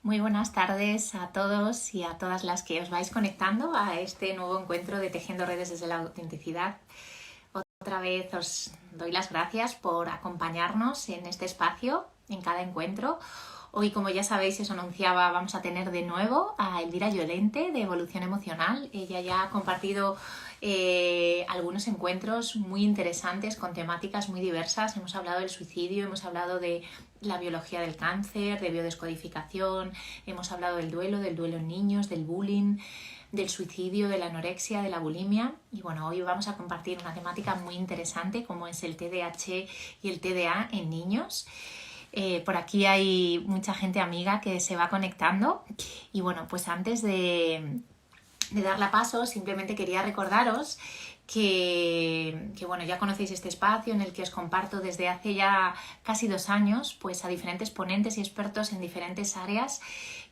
Muy buenas tardes a todos y a todas las que os vais conectando a este nuevo encuentro de Tejiendo Redes desde la Autenticidad. Otra vez os doy las gracias por acompañarnos en este espacio, en cada encuentro. Hoy, como ya sabéis, os anunciaba, vamos a tener de nuevo a Elvira Llorente de Evolución Emocional. Ella ya ha compartido algunos encuentros muy interesantes con temáticas muy diversas. Hemos hablado del suicidio, hemos hablado de la biología del cáncer, de biodescodificación, hemos hablado del duelo en niños, del bullying, del suicidio, de la anorexia, de la bulimia. Y bueno, hoy vamos a compartir una temática muy interesante como es el TDAH y el TDA en niños. Por aquí hay mucha gente amiga que se va conectando y bueno, pues antes de darle paso, simplemente quería recordaros que bueno, ya conocéis este espacio en el que os comparto desde hace ya casi 2 años pues a diferentes ponentes y expertos en diferentes áreas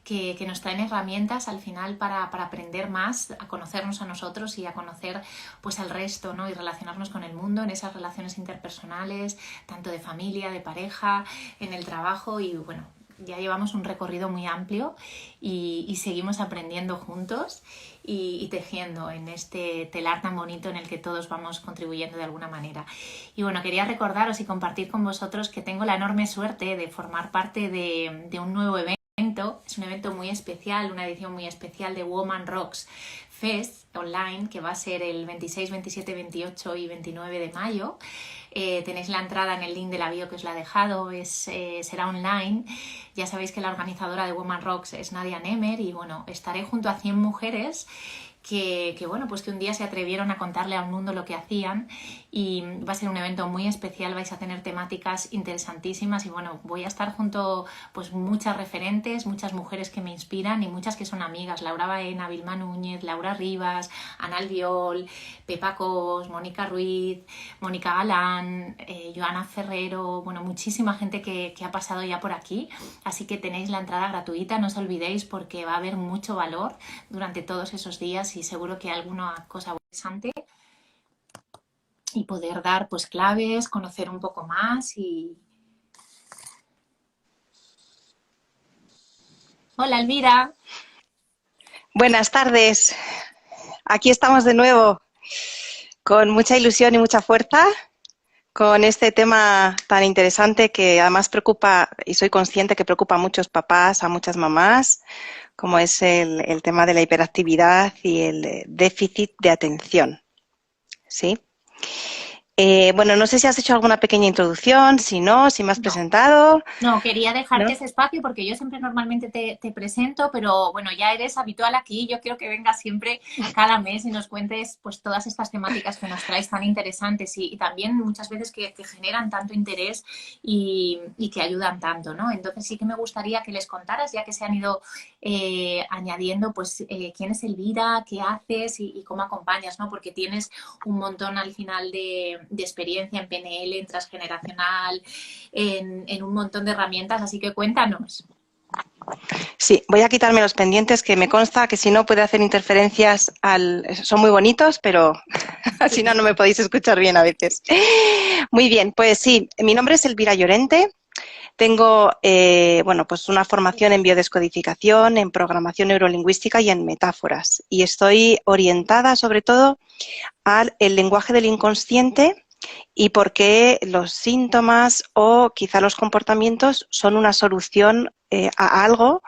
que nos traen herramientas al final para aprender más, a conocernos a nosotros y a conocer pues al resto, ¿no? Y relacionarnos con el mundo en esas relaciones interpersonales, tanto de familia, de pareja, en el trabajo y bueno, ya llevamos un recorrido muy amplio y seguimos aprendiendo juntos y tejiendo en este telar tan bonito en el que todos vamos contribuyendo de alguna manera. Y bueno, quería recordaros y compartir con vosotros que tengo la enorme suerte de formar parte de un nuevo evento. Es un evento muy especial, una edición muy especial de Woman Rocks Fest online que va a ser el 26, 27, 28 y 29 de mayo. Tenéis la entrada en el link de la bio que os la he dejado, será online. Ya sabéis que la organizadora de Woman Rocks es Nadia Nemer y bueno, estaré junto a 100 mujeres que bueno, pues que un día se atrevieron a contarle al mundo lo que hacían y va a ser un evento muy especial, vais a tener temáticas interesantísimas y bueno, voy a estar junto pues muchas referentes, muchas mujeres que me inspiran y muchas que son amigas, Laura Baena, Vilma Núñez, Laura Rivas, Ana Albiol, Pepa Cos, Mónica Ruiz, Mónica Galán, Joana Ferrero, bueno, muchísima gente que ha pasado ya por aquí, así que tenéis la entrada gratuita, no os olvidéis porque va a haber mucho valor durante todos esos días y seguro que alguna cosa interesante y poder dar pues claves, conocer un poco más y... Hola Elvira. Buenas tardes, aquí estamos de nuevo con mucha ilusión y mucha fuerza con este tema tan interesante que además preocupa, y soy consciente que preocupa a muchos papás, a muchas mamás, como es el tema de la hiperactividad y el déficit de atención, ¿sí? Bueno, no sé si has hecho alguna pequeña introducción, si no, si me has No. presentado, No, quería dejarte ¿no? ese espacio porque yo siempre normalmente te presento, pero bueno, ya eres habitual aquí. Yo quiero que vengas siempre cada mes y nos cuentes pues todas estas temáticas que nos traes tan interesantes y también muchas veces que generan tanto interés y que ayudan tanto, ¿no? Entonces sí que me gustaría que les contaras, ya que se han ido añadiendo, pues quién es Elvira, qué haces y cómo acompañas, ¿no? Porque tienes un montón al final de experiencia en PNL, en transgeneracional, en un montón de herramientas, así que cuéntanos. Sí, voy a quitarme los pendientes que me consta que si no puede hacer interferencias son muy bonitos, pero si no, no me podéis escuchar bien a veces. Muy bien, pues sí, mi nombre es Elvira Llorente. Tengo, bueno, pues una formación en biodescodificación, en programación neurolingüística y en metáforas. Y estoy orientada sobre todo al lenguaje del inconsciente y por qué los síntomas o quizá los comportamientos son una solución a algo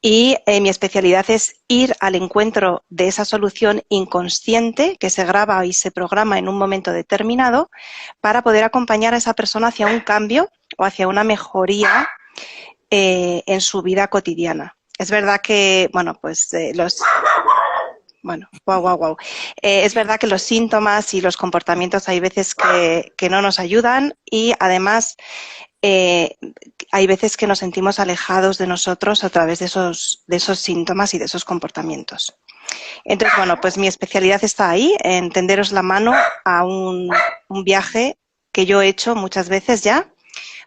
y mi especialidad es ir al encuentro de esa solución inconsciente que se graba y se programa en un momento determinado para poder acompañar a esa persona hacia un cambio o hacia una mejoría en su vida cotidiana. Es verdad que, bueno, pues bueno, guau, guau, guau. Es verdad que los síntomas y los comportamientos hay veces que no nos ayudan y además hay veces que nos sentimos alejados de nosotros a través de esos síntomas y de esos comportamientos. Entonces, bueno, pues mi especialidad está ahí, en tenderos la mano a un viaje que yo he hecho muchas veces ya,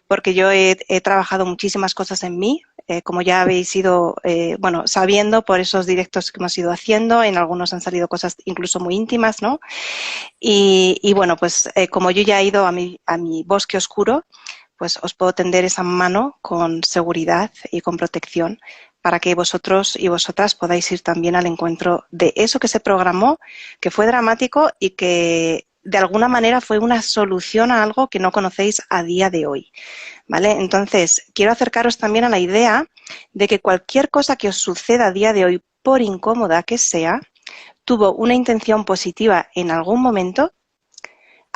porque yo he trabajado muchísimas cosas en mí, como ya habéis ido bueno, sabiendo por esos directos que hemos ido haciendo, en algunos han salido cosas incluso muy íntimas, ¿no? Y bueno, pues como yo ya he ido a mi bosque oscuro, pues os puedo tender esa mano con seguridad y con protección para que vosotros y vosotras podáis ir también al encuentro de eso que se programó, que fue dramático y que de alguna manera fue una solución a algo que no conocéis a día de hoy, ¿vale? Entonces, quiero acercaros también a la idea de que cualquier cosa que os suceda a día de hoy, por incómoda que sea, tuvo una intención positiva en algún momento,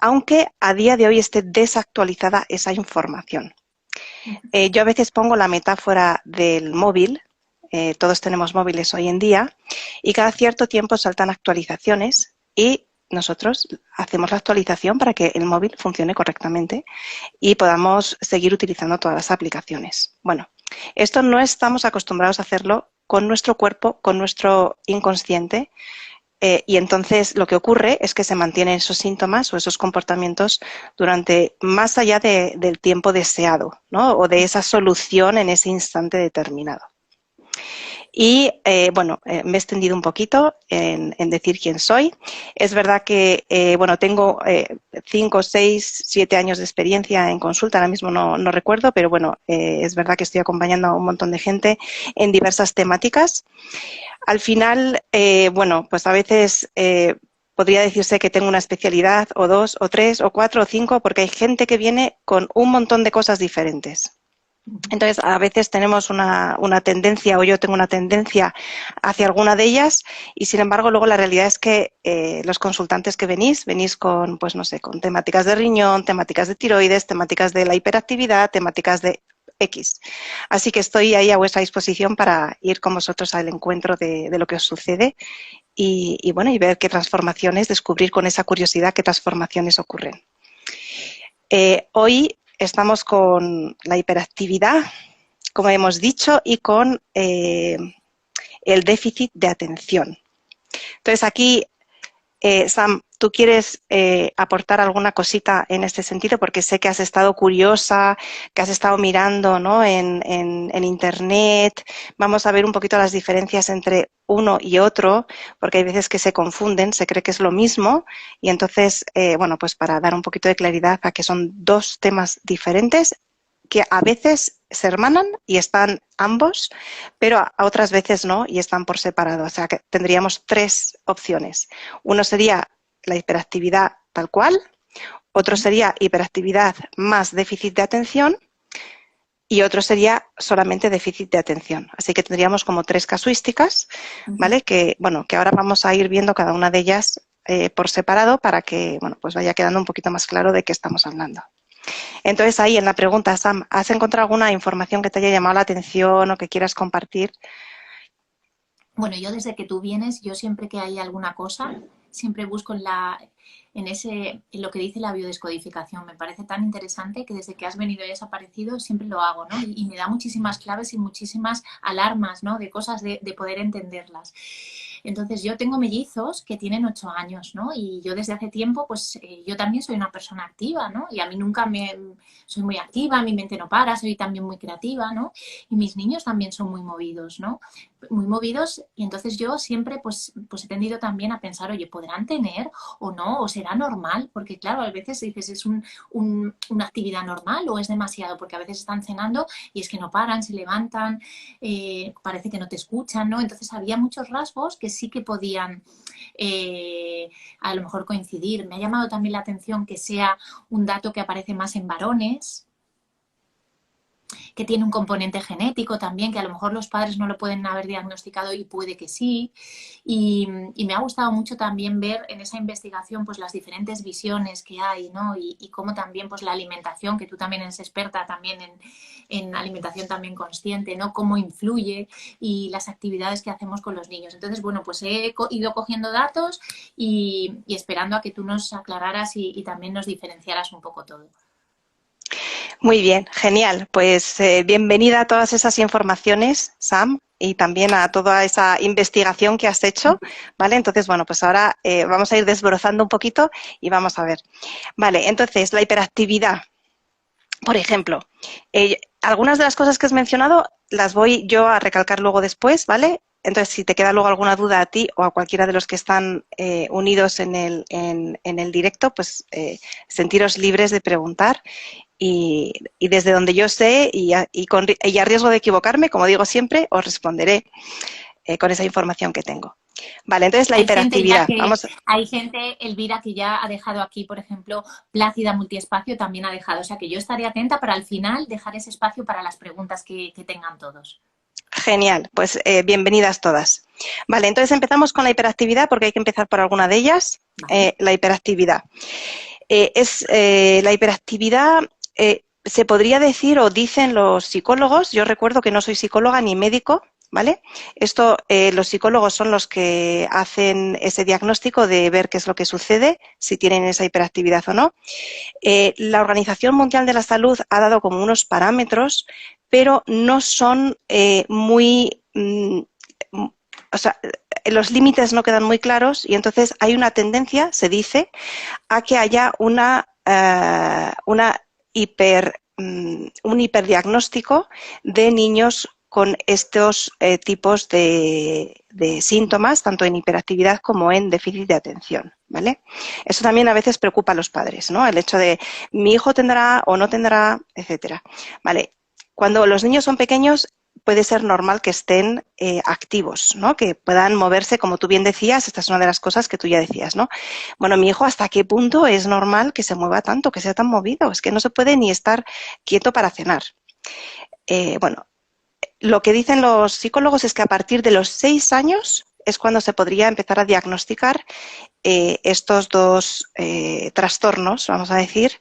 aunque a día de hoy esté desactualizada esa información. Yo a veces pongo la metáfora del móvil, todos tenemos móviles hoy en día, y cada cierto tiempo saltan actualizaciones y nosotros hacemos la actualización para que el móvil funcione correctamente y podamos seguir utilizando todas las aplicaciones. Bueno, esto no estamos acostumbrados a hacerlo con nuestro cuerpo, con nuestro inconsciente, y entonces lo que ocurre es que se mantienen esos síntomas o esos comportamientos durante más allá del tiempo deseado, ¿no? O de esa solución en ese instante determinado. Y bueno, me he extendido un poquito en decir quién soy. Es verdad que bueno, tengo 5, 6, 7 años de experiencia en consulta, ahora mismo no recuerdo, pero bueno, es verdad que estoy acompañando a un montón de gente en diversas temáticas. Al final, bueno, pues a veces podría decirse que tengo una especialidad o 2 o 3 o 4 o 5 porque hay gente que viene con un montón de cosas diferentes. Entonces, a veces tenemos una tendencia, o yo tengo una tendencia hacia alguna de ellas, y sin embargo, luego la realidad es que los consultantes que venís con, pues no sé, con temáticas de riñón, temáticas de tiroides, temáticas de la hiperactividad, temáticas de X. Así que estoy ahí a vuestra disposición para ir con vosotros al encuentro de lo que os sucede y bueno, y ver qué transformaciones, descubrir con esa curiosidad qué transformaciones ocurren. Hoy estamos con la hiperactividad, como hemos dicho, y con el déficit de atención. Entonces, aquí, Sam, ¿tú quieres aportar alguna cosita en este sentido? Porque sé que has estado curiosa, que has estado mirando, ¿no? en Internet. Vamos a ver un poquito las diferencias entre uno y otro, porque hay veces que se confunden, se cree que es lo mismo, y entonces, bueno, pues para dar un poquito de claridad a que son dos temas diferentes, que a veces se hermanan y están ambos, pero a otras veces no y están por separado. O sea que tendríamos 3 opciones. Uno sería la hiperactividad tal cual, otro sería hiperactividad más déficit de atención y otro sería solamente déficit de atención. Así que tendríamos como 3 casuísticas, ¿vale? Que, bueno, que ahora vamos a ir viendo cada una de ellas por separado para que, bueno, pues vaya quedando un poquito más claro de qué estamos hablando. Entonces, ahí en la pregunta, Sam, ¿has encontrado alguna información que te haya llamado la atención o que quieras compartir? Bueno, yo desde que tú vienes, yo siempre que hay alguna cosa, siempre busco en lo que dice la biodescodificación. Me parece tan interesante que desde que has venido y has aparecido siempre lo hago, ¿no? Y me da muchísimas claves y muchísimas alarmas, ¿no? De cosas de poder entenderlas. Entonces, yo tengo mellizos que tienen 8 años, ¿no? Y yo desde hace tiempo, pues yo también soy una persona activa, ¿no? Y a mí nunca soy muy activa, mi mente no para, soy también muy creativa, ¿no? Y mis niños también son muy movidos, ¿no? Muy movidos, y entonces yo siempre pues he tendido también a pensar, oye, ¿podrán tener o no? ¿O será normal? Porque claro, a veces dices, ¿es una actividad normal o es demasiado? Porque a veces están cenando y es que no paran, se levantan, parece que no te escuchan, ¿no? Entonces había muchos rasgos que sí que podían a lo mejor coincidir. Me ha llamado también la atención que sea un dato que aparece más en varones, que tiene un componente genético también, que a lo mejor los padres no lo pueden haber diagnosticado y puede que sí. Y me ha gustado mucho también ver en esa investigación pues las diferentes visiones que hay, ¿no? Y cómo también pues la alimentación, que tú también eres experta también en alimentación también consciente, ¿no? Cómo influye y las actividades que hacemos con los niños. Entonces, bueno, pues he ido cogiendo datos y esperando a que tú nos aclararas y también nos diferenciaras un poco todo. Muy bien, genial. Pues bienvenida a todas esas informaciones, Sam, y también a toda esa investigación que has hecho, ¿vale? Entonces, bueno, pues ahora vamos a ir desbrozando un poquito y vamos a ver. Vale, entonces, la hiperactividad, por ejemplo, algunas de las cosas que has mencionado las voy yo a recalcar luego después, ¿vale? Entonces, si te queda luego alguna duda a ti o a cualquiera de los que están unidos en el directo, pues sentiros libres de preguntar y desde donde yo sé y a riesgo de equivocarme, como digo siempre, os responderé con esa información que tengo. Vale, entonces la hiperactividad. Hay gente, Elvira, que ya ha dejado aquí, por ejemplo, Plácida Multiespacio también ha dejado. O sea que yo estaré atenta para al final dejar ese espacio para las preguntas que tengan todos. Genial, pues bienvenidas todas. Vale, entonces empezamos con la hiperactividad porque hay que empezar por alguna de ellas. Vale. La hiperactividad. La hiperactividad se podría decir o dicen los psicólogos, yo recuerdo que no soy psicóloga ni médico, ¿vale? Esto, los psicólogos son los que hacen ese diagnóstico de ver qué es lo que sucede, si tienen esa hiperactividad o no. La Organización Mundial de la Salud ha dado como unos parámetros, pero no son o sea, los límites no quedan muy claros y entonces hay una tendencia, se dice, a que haya un hiperdiagnóstico de niños con estos tipos de síntomas, tanto en hiperactividad como en déficit de atención, ¿vale? Eso también a veces preocupa a los padres, ¿no? El hecho de mi hijo tendrá o no tendrá, etcétera. Vale. Cuando los niños son pequeños puede ser normal que estén activos, ¿no? Que puedan moverse, como tú bien decías, esta es una de las cosas que tú ya decías, ¿no? Bueno, mi hijo, ¿hasta qué punto es normal que se mueva tanto, que sea tan movido? Es que no se puede ni estar quieto para cenar. Bueno, lo que dicen los psicólogos es que a partir de los 6 años es cuando se podría empezar a diagnosticar estos dos trastornos, vamos a decir,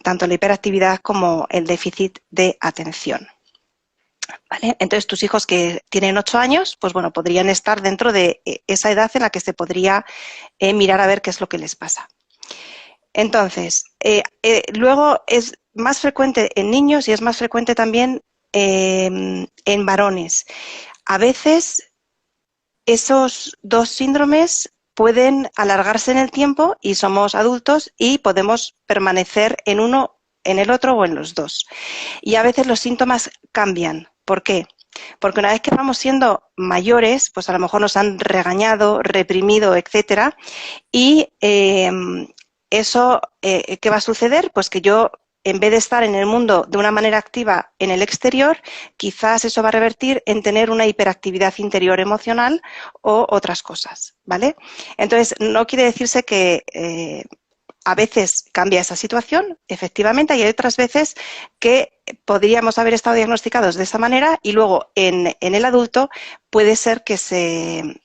tanto la hiperactividad como el déficit de atención. ¿Vale? Entonces, tus hijos que tienen 8 años, pues bueno, podrían estar dentro de esa edad en la que se podría mirar a ver qué es lo que les pasa. Entonces, luego es más frecuente en niños y es más frecuente también en varones. A veces esos dos síndromes pueden alargarse en el tiempo y somos adultos y podemos permanecer en uno, en el otro o en los dos. Y a veces los síntomas cambian. ¿Por qué? Porque una vez que vamos siendo mayores, pues a lo mejor nos han regañado, reprimido, etcétera, y eso, ¿qué va a suceder? Pues que yo, en vez de estar en el mundo de una manera activa en el exterior, quizás eso va a revertir en tener una hiperactividad interior emocional o otras cosas, ¿vale? Entonces, no quiere decirse que a veces cambia esa situación, efectivamente, y hay otras veces que podríamos haber estado diagnosticados de esa manera y luego en el adulto puede ser que se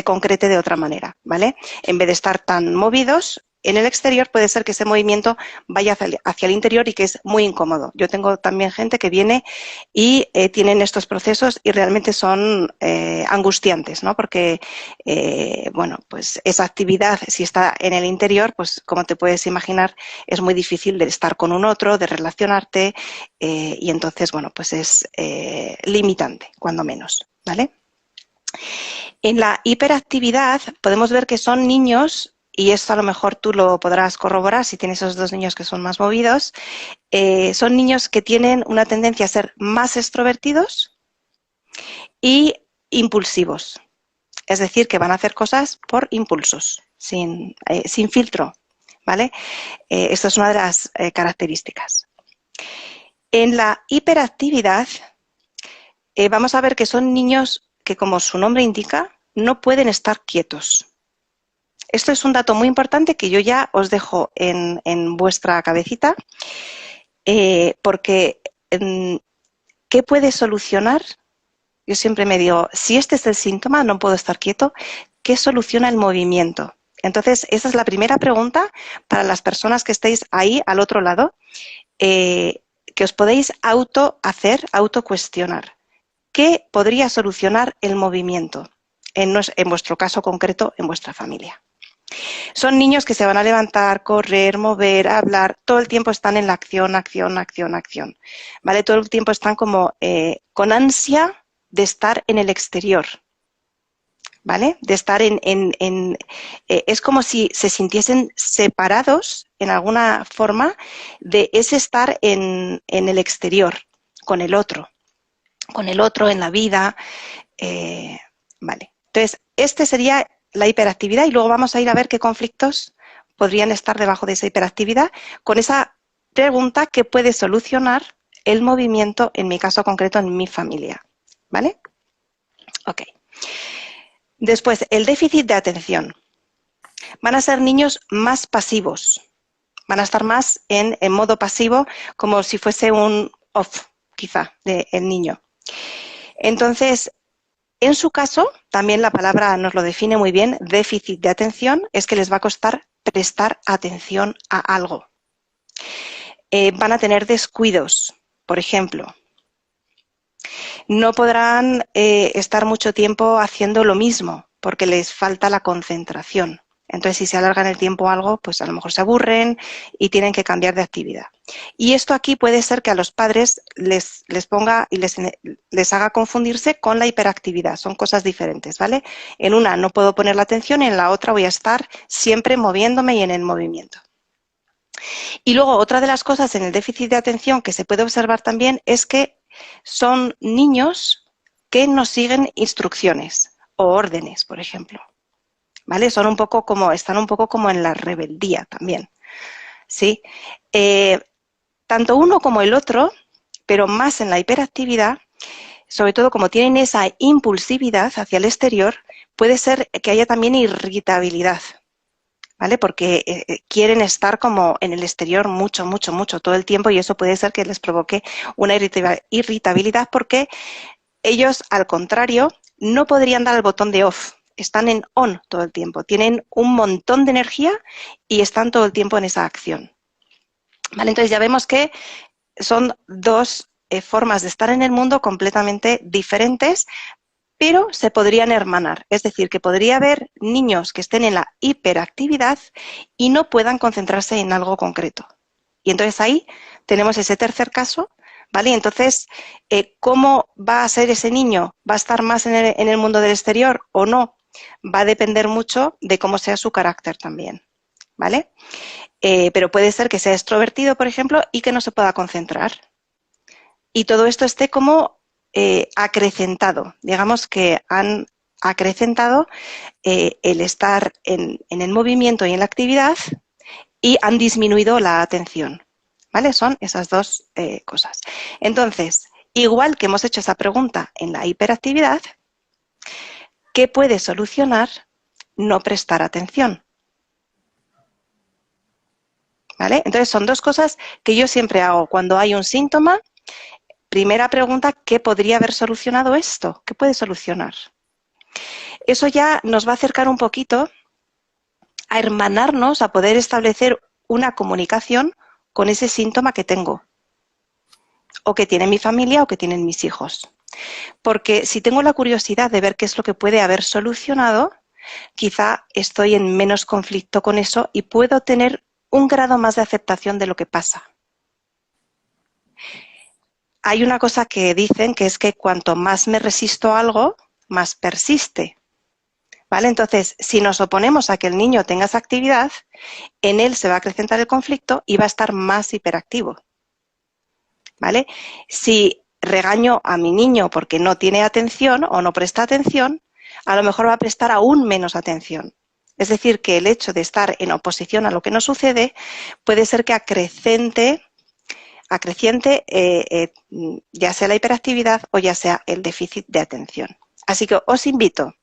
concrete de otra manera, ¿vale? En vez de estar tan movidos, en el exterior puede ser que ese movimiento vaya hacia el interior y que es muy incómodo. Yo tengo también gente que viene y tienen estos procesos y realmente son angustiantes, ¿no? Porque, bueno, pues esa actividad, si está en el interior, pues como te puedes imaginar, es muy difícil de estar con un otro, de relacionarte y entonces, bueno, pues es limitante, cuando menos, ¿vale? En la hiperactividad podemos ver que son niños, y esto a lo mejor tú lo podrás corroborar si tienes esos dos niños que son más movidos, son niños que tienen una tendencia a ser más extrovertidos y impulsivos. Es decir, que van a hacer cosas por impulsos, sin filtro, ¿vale? Esta es una de las características. En la hiperactividad vamos a ver que son niños que, como su nombre indica, no pueden estar quietos. Esto es un dato muy importante que yo ya os dejo en vuestra cabecita, porque ¿qué puede solucionar? Yo siempre me digo, si este es el síntoma, no puedo estar quieto, ¿qué soluciona el movimiento? Entonces, esa es la primera pregunta para las personas que estéis ahí al otro lado, que os podéis autocuestionar. ¿Qué podría solucionar el movimiento? En vuestro caso concreto, en vuestra familia. Son niños que se van a levantar, correr, mover, hablar, todo el tiempo están en la acción, acción, acción, acción, ¿vale? Todo el tiempo están como con ansia de estar en el exterior, ¿vale? De estar es como si se sintiesen separados en alguna forma de ese estar en el exterior, con el otro en la vida, ¿vale? Entonces, este sería la hiperactividad y luego vamos a ir a ver qué conflictos podrían estar debajo de esa hiperactividad con esa pregunta qué puede solucionar el movimiento, en mi caso concreto, en mi familia. ¿Vale? Ok. Después, el déficit de atención. Van a ser niños más pasivos. Van a estar más en modo pasivo, como si fuese un off, quizá, del niño. Entonces, en su caso, también la palabra nos lo define muy bien, déficit de atención, es que les va a costar prestar atención a algo. Van a tener descuidos, por ejemplo. No podrán estar mucho tiempo haciendo lo mismo porque les falta la concentración. Entonces, si se alargan el tiempo algo, pues a lo mejor se aburren y tienen que cambiar de actividad. Y esto aquí puede ser que a los padres les ponga y les haga confundirse con la hiperactividad. Son cosas diferentes, ¿vale? En una no puedo poner la atención y en la otra voy a estar siempre moviéndome y en el movimiento. Y luego, otra de las cosas en el déficit de atención que se puede observar también es que son niños que no siguen instrucciones o órdenes, por ejemplo. ¿Vale? Están un poco como en la rebeldía también. ¿Sí? Tanto uno como el otro, pero más en la hiperactividad, sobre todo como tienen esa impulsividad hacia el exterior, puede ser que haya también irritabilidad. ¿Vale? Porque quieren estar como en el exterior mucho, mucho, mucho todo el tiempo y eso puede ser que les provoque una irritabilidad porque ellos, al contrario, no podrían dar el botón de off. Están en on todo el tiempo. Tienen un montón de energía y están todo el tiempo en esa acción. ¿Vale? Entonces ya vemos que son dos formas de estar en el mundo completamente diferentes, pero se podrían hermanar. Es decir, que podría haber niños que estén en la hiperactividad y no puedan concentrarse en algo concreto. Y entonces ahí tenemos ese tercer caso, ¿vale? Entonces, ¿cómo va a ser ese niño? ¿Va a estar más en el mundo del exterior o no? Va a depender mucho de cómo sea su carácter también, ¿vale? Pero puede ser que sea extrovertido, por ejemplo, y que no se pueda concentrar. Y todo esto esté como acrecentado. Digamos que han acrecentado el estar en el movimiento y en la actividad y han disminuido la atención. ¿Vale? Son esas dos cosas. Entonces, igual que hemos hecho esa pregunta en la hiperactividad, ¿qué puede solucionar no prestar atención? ¿Vale? Entonces, son dos cosas que yo siempre hago. Cuando hay un síntoma, primera pregunta, ¿qué podría haber solucionado esto? ¿Qué puede solucionar? Eso ya nos va a acercar un poquito a hermanarnos, a poder establecer una comunicación con ese síntoma que tengo, o que tiene mi familia o que tienen mis hijos. Porque si tengo la curiosidad de ver qué es lo que puede haber solucionado, quizá estoy en menos conflicto con eso y puedo tener un grado más de aceptación de lo que pasa. Hay una cosa que dicen que es que cuanto más me resisto a algo, más persiste. ¿Vale? Entonces, si nos oponemos a que el niño tenga esa actividad, en él se va a acrecentar el conflicto y va a estar más hiperactivo. ¿Vale? Si regaño a mi niño porque no tiene atención o no presta atención, a lo mejor va a prestar aún menos atención. Es decir, que el hecho de estar en oposición a lo que nos sucede puede ser que acreciente ya sea la hiperactividad o ya sea el déficit de atención. Así que os invito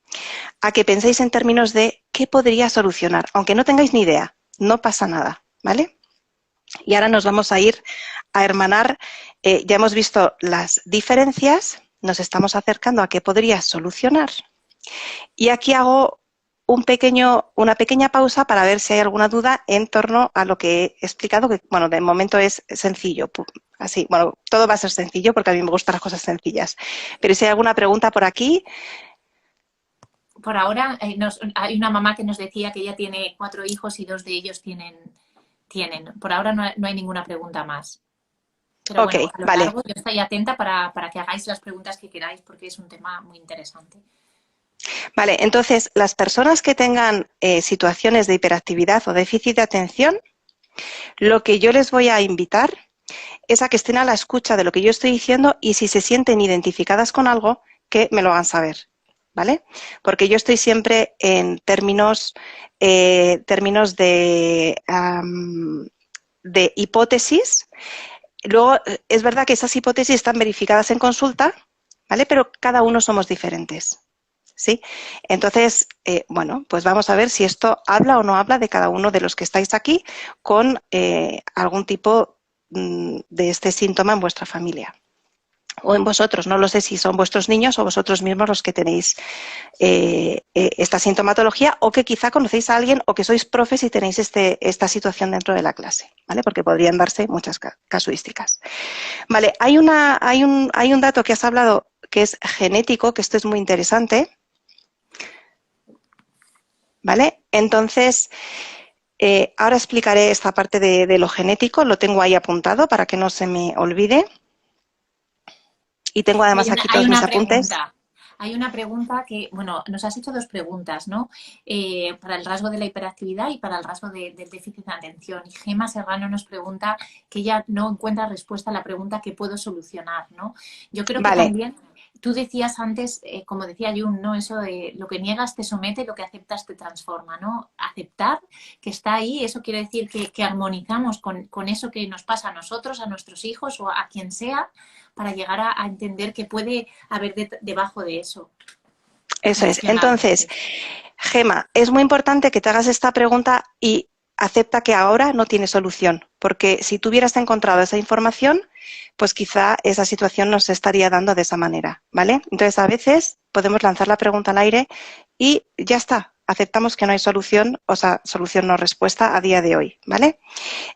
a que penséis en términos de qué podría solucionar, aunque no tengáis ni idea, no pasa nada, ¿vale? Y ahora nos vamos a ir a hermanar, ya hemos visto las diferencias, nos estamos acercando a qué podría solucionar. Y aquí hago una pequeña pausa para ver si hay alguna duda en torno a lo que he explicado, que bueno, de momento es sencillo. Así, bueno, todo va a ser sencillo porque a mí me gustan las cosas sencillas. Pero si hay alguna pregunta por aquí. Por ahora hay una mamá que nos decía que ella tiene 4 hijos y 2 de ellos tienen. Por ahora no hay ninguna pregunta más. Pero Ok, bueno, a lo vale. largo yo estoy atenta para que hagáis las preguntas que queráis porque es un tema muy interesante. Vale, entonces las personas que tengan situaciones de hiperactividad o déficit de atención, lo que yo les voy a invitar es a que estén a la escucha de lo que yo estoy diciendo y si se sienten identificadas con algo, que me lo hagan saber, ¿vale? Porque yo estoy siempre en términos de de hipótesis. Luego, es verdad que esas hipótesis están verificadas en consulta, ¿vale? Pero cada uno somos diferentes, ¿sí? Entonces, bueno, pues vamos a ver si esto habla o no habla de cada uno de los que estáis aquí con algún tipo de este síntoma en vuestra familia. O en vosotros, no lo sé si son vuestros niños o vosotros mismos los que tenéis esta sintomatología, o que quizá conocéis a alguien o que sois profes y tenéis esta situación dentro de la clase, ¿vale? Porque podrían darse muchas casuísticas. Vale, hay un dato que has hablado que es genético, que esto es muy interesante, ¿vale? Entonces, ahora explicaré esta parte de lo genético, lo tengo ahí apuntado para que no se me olvide. Y tengo además aquí Hay todos mis una apuntes. pregunta. Hay una pregunta que, bueno, nos has hecho dos preguntas, ¿no? Para el rasgo de la hiperactividad y para el rasgo del déficit de atención. Y Gema Serrano nos pregunta que ella no encuentra respuesta a la pregunta que puedo solucionar, ¿no? Yo creo que Vale, también tú decías antes, como decía Jung, ¿no? Eso de lo que niegas te somete, lo que aceptas te transforma, ¿no? Aceptar que está ahí, eso quiere decir que armonizamos con eso que nos pasa a nosotros, a nuestros hijos o a quien sea, para llegar a entender que puede haber debajo de eso. eso es. Entonces, Emocionalmente. Gema, es muy importante que te hagas esta pregunta y acepta que ahora no tiene solución, porque si tú hubieras encontrado esa información, pues quizá esa situación no se estaría dando de esa manera, ¿vale? Entonces, a veces podemos lanzar la pregunta al aire y ya está, aceptamos que no hay solución, o sea, solución no respuesta a día de hoy, ¿vale?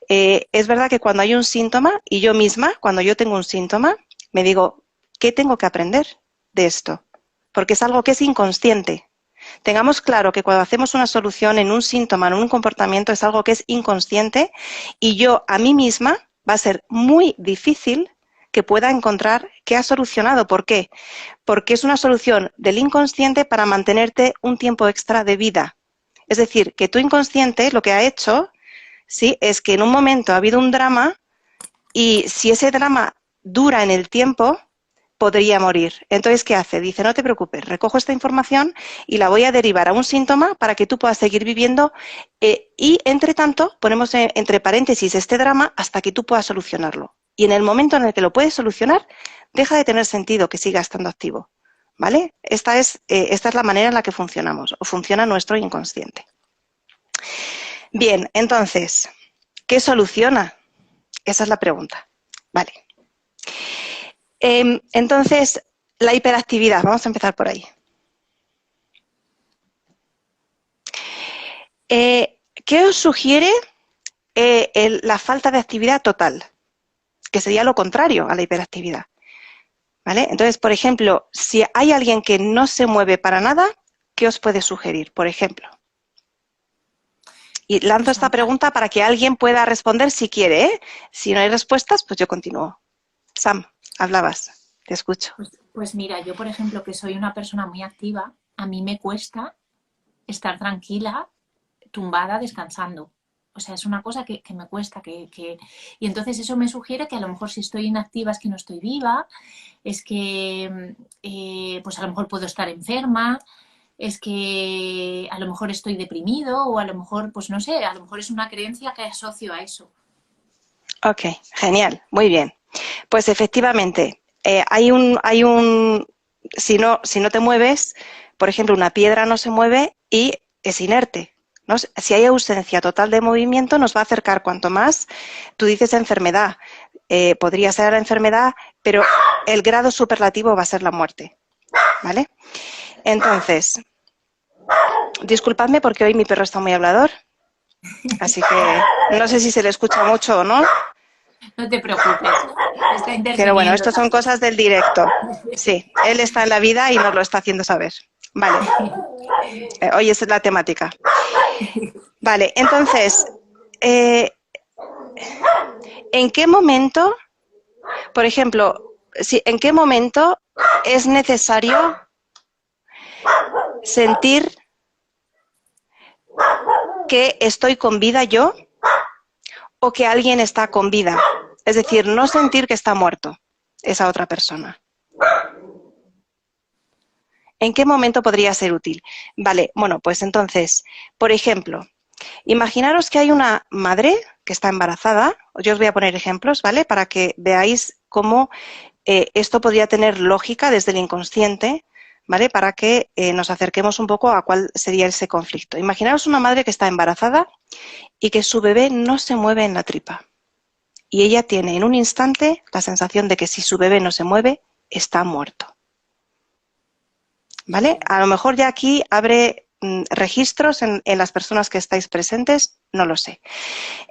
Es verdad que cuando hay un síntoma, y yo misma, cuando yo tengo un síntoma, me digo, ¿qué tengo que aprender de esto? Porque es algo que es inconsciente. Tengamos claro que cuando hacemos una solución en un síntoma, en un comportamiento, es algo que es inconsciente y yo a mí misma va a ser muy difícil que pueda encontrar qué ha solucionado. ¿Por qué? Porque es una solución del inconsciente para mantenerte un tiempo extra de vida. Es decir, que tu inconsciente lo que ha hecho, sí, es que en un momento ha habido un drama y si ese drama dura en el tiempo, podría morir. Entonces, ¿qué hace? Dice, no te preocupes, recojo esta información y la voy a derivar a un síntoma para que tú puedas seguir viviendo y, entre tanto, ponemos entre paréntesis este drama hasta que tú puedas solucionarlo. Y en el momento en el que lo puedes solucionar, deja de tener sentido que siga estando activo. ¿Vale? Esta es la manera en la que funcionamos, o funciona nuestro inconsciente. Bien, entonces, ¿qué soluciona? Esa es la pregunta. Vale. Entonces, la hiperactividad, vamos a empezar por ahí. ¿Qué os sugiere la falta de actividad total? Que sería lo contrario a la hiperactividad. ¿Vale? Entonces, por ejemplo, si hay alguien que no se mueve para nada, ¿qué os puede sugerir? Por ejemplo. Y lanzo Pues, esta pregunta para que alguien pueda responder si quiere, ¿eh? Si no hay respuestas, pues yo continúo. Sam, hablabas, te escucho. pues mira, yo por ejemplo que soy una persona muy activa, a mí me cuesta estar tranquila, tumbada, descansando. O sea, es una cosa que me cuesta. Y entonces eso me sugiere que a lo mejor si estoy inactiva es que no estoy viva, es que pues a lo mejor puedo estar enferma, es que a lo mejor estoy deprimido o a lo mejor, pues no sé, a lo mejor es una creencia que asocio a eso. Ok, genial, muy bien. Pues efectivamente, si no te mueves, por ejemplo, una piedra no se mueve y es inerte, ¿no? Si hay ausencia total de movimiento, nos va a acercar cuanto más, tú dices enfermedad, podría ser la enfermedad, pero el grado superlativo va a ser la muerte, ¿vale? Entonces, disculpadme porque hoy mi perro está muy hablador, así que no sé si se le escucha mucho o no. No te preocupes, está Pero bueno, interviniendo estas son también. cosas del directo. Sí, él está en la vida y nos lo está haciendo saber. Vale, hoy es la temática. Vale, entonces, eh, ¿en qué momento, por ejemplo, en qué momento es necesario sentir que estoy con vida yo o que alguien está con vida? Es decir, no sentir que está muerto esa otra persona. ¿En qué momento podría ser útil? Vale, bueno, pues entonces, por ejemplo, Imaginaros que hay una madre que está embarazada. Yo os voy a poner ejemplos, ¿vale? Para que veáis cómo esto podría tener lógica desde el inconsciente, ¿vale? Para que nos acerquemos un poco a cuál sería ese conflicto. Imaginaros una madre que está embarazada y que su bebé no se mueve en la tripa. Y ella tiene en un instante la sensación de que si su bebé no se mueve, está muerto. ¿Vale? A lo mejor ya aquí abre registros en las personas que estáis presentes, no lo sé.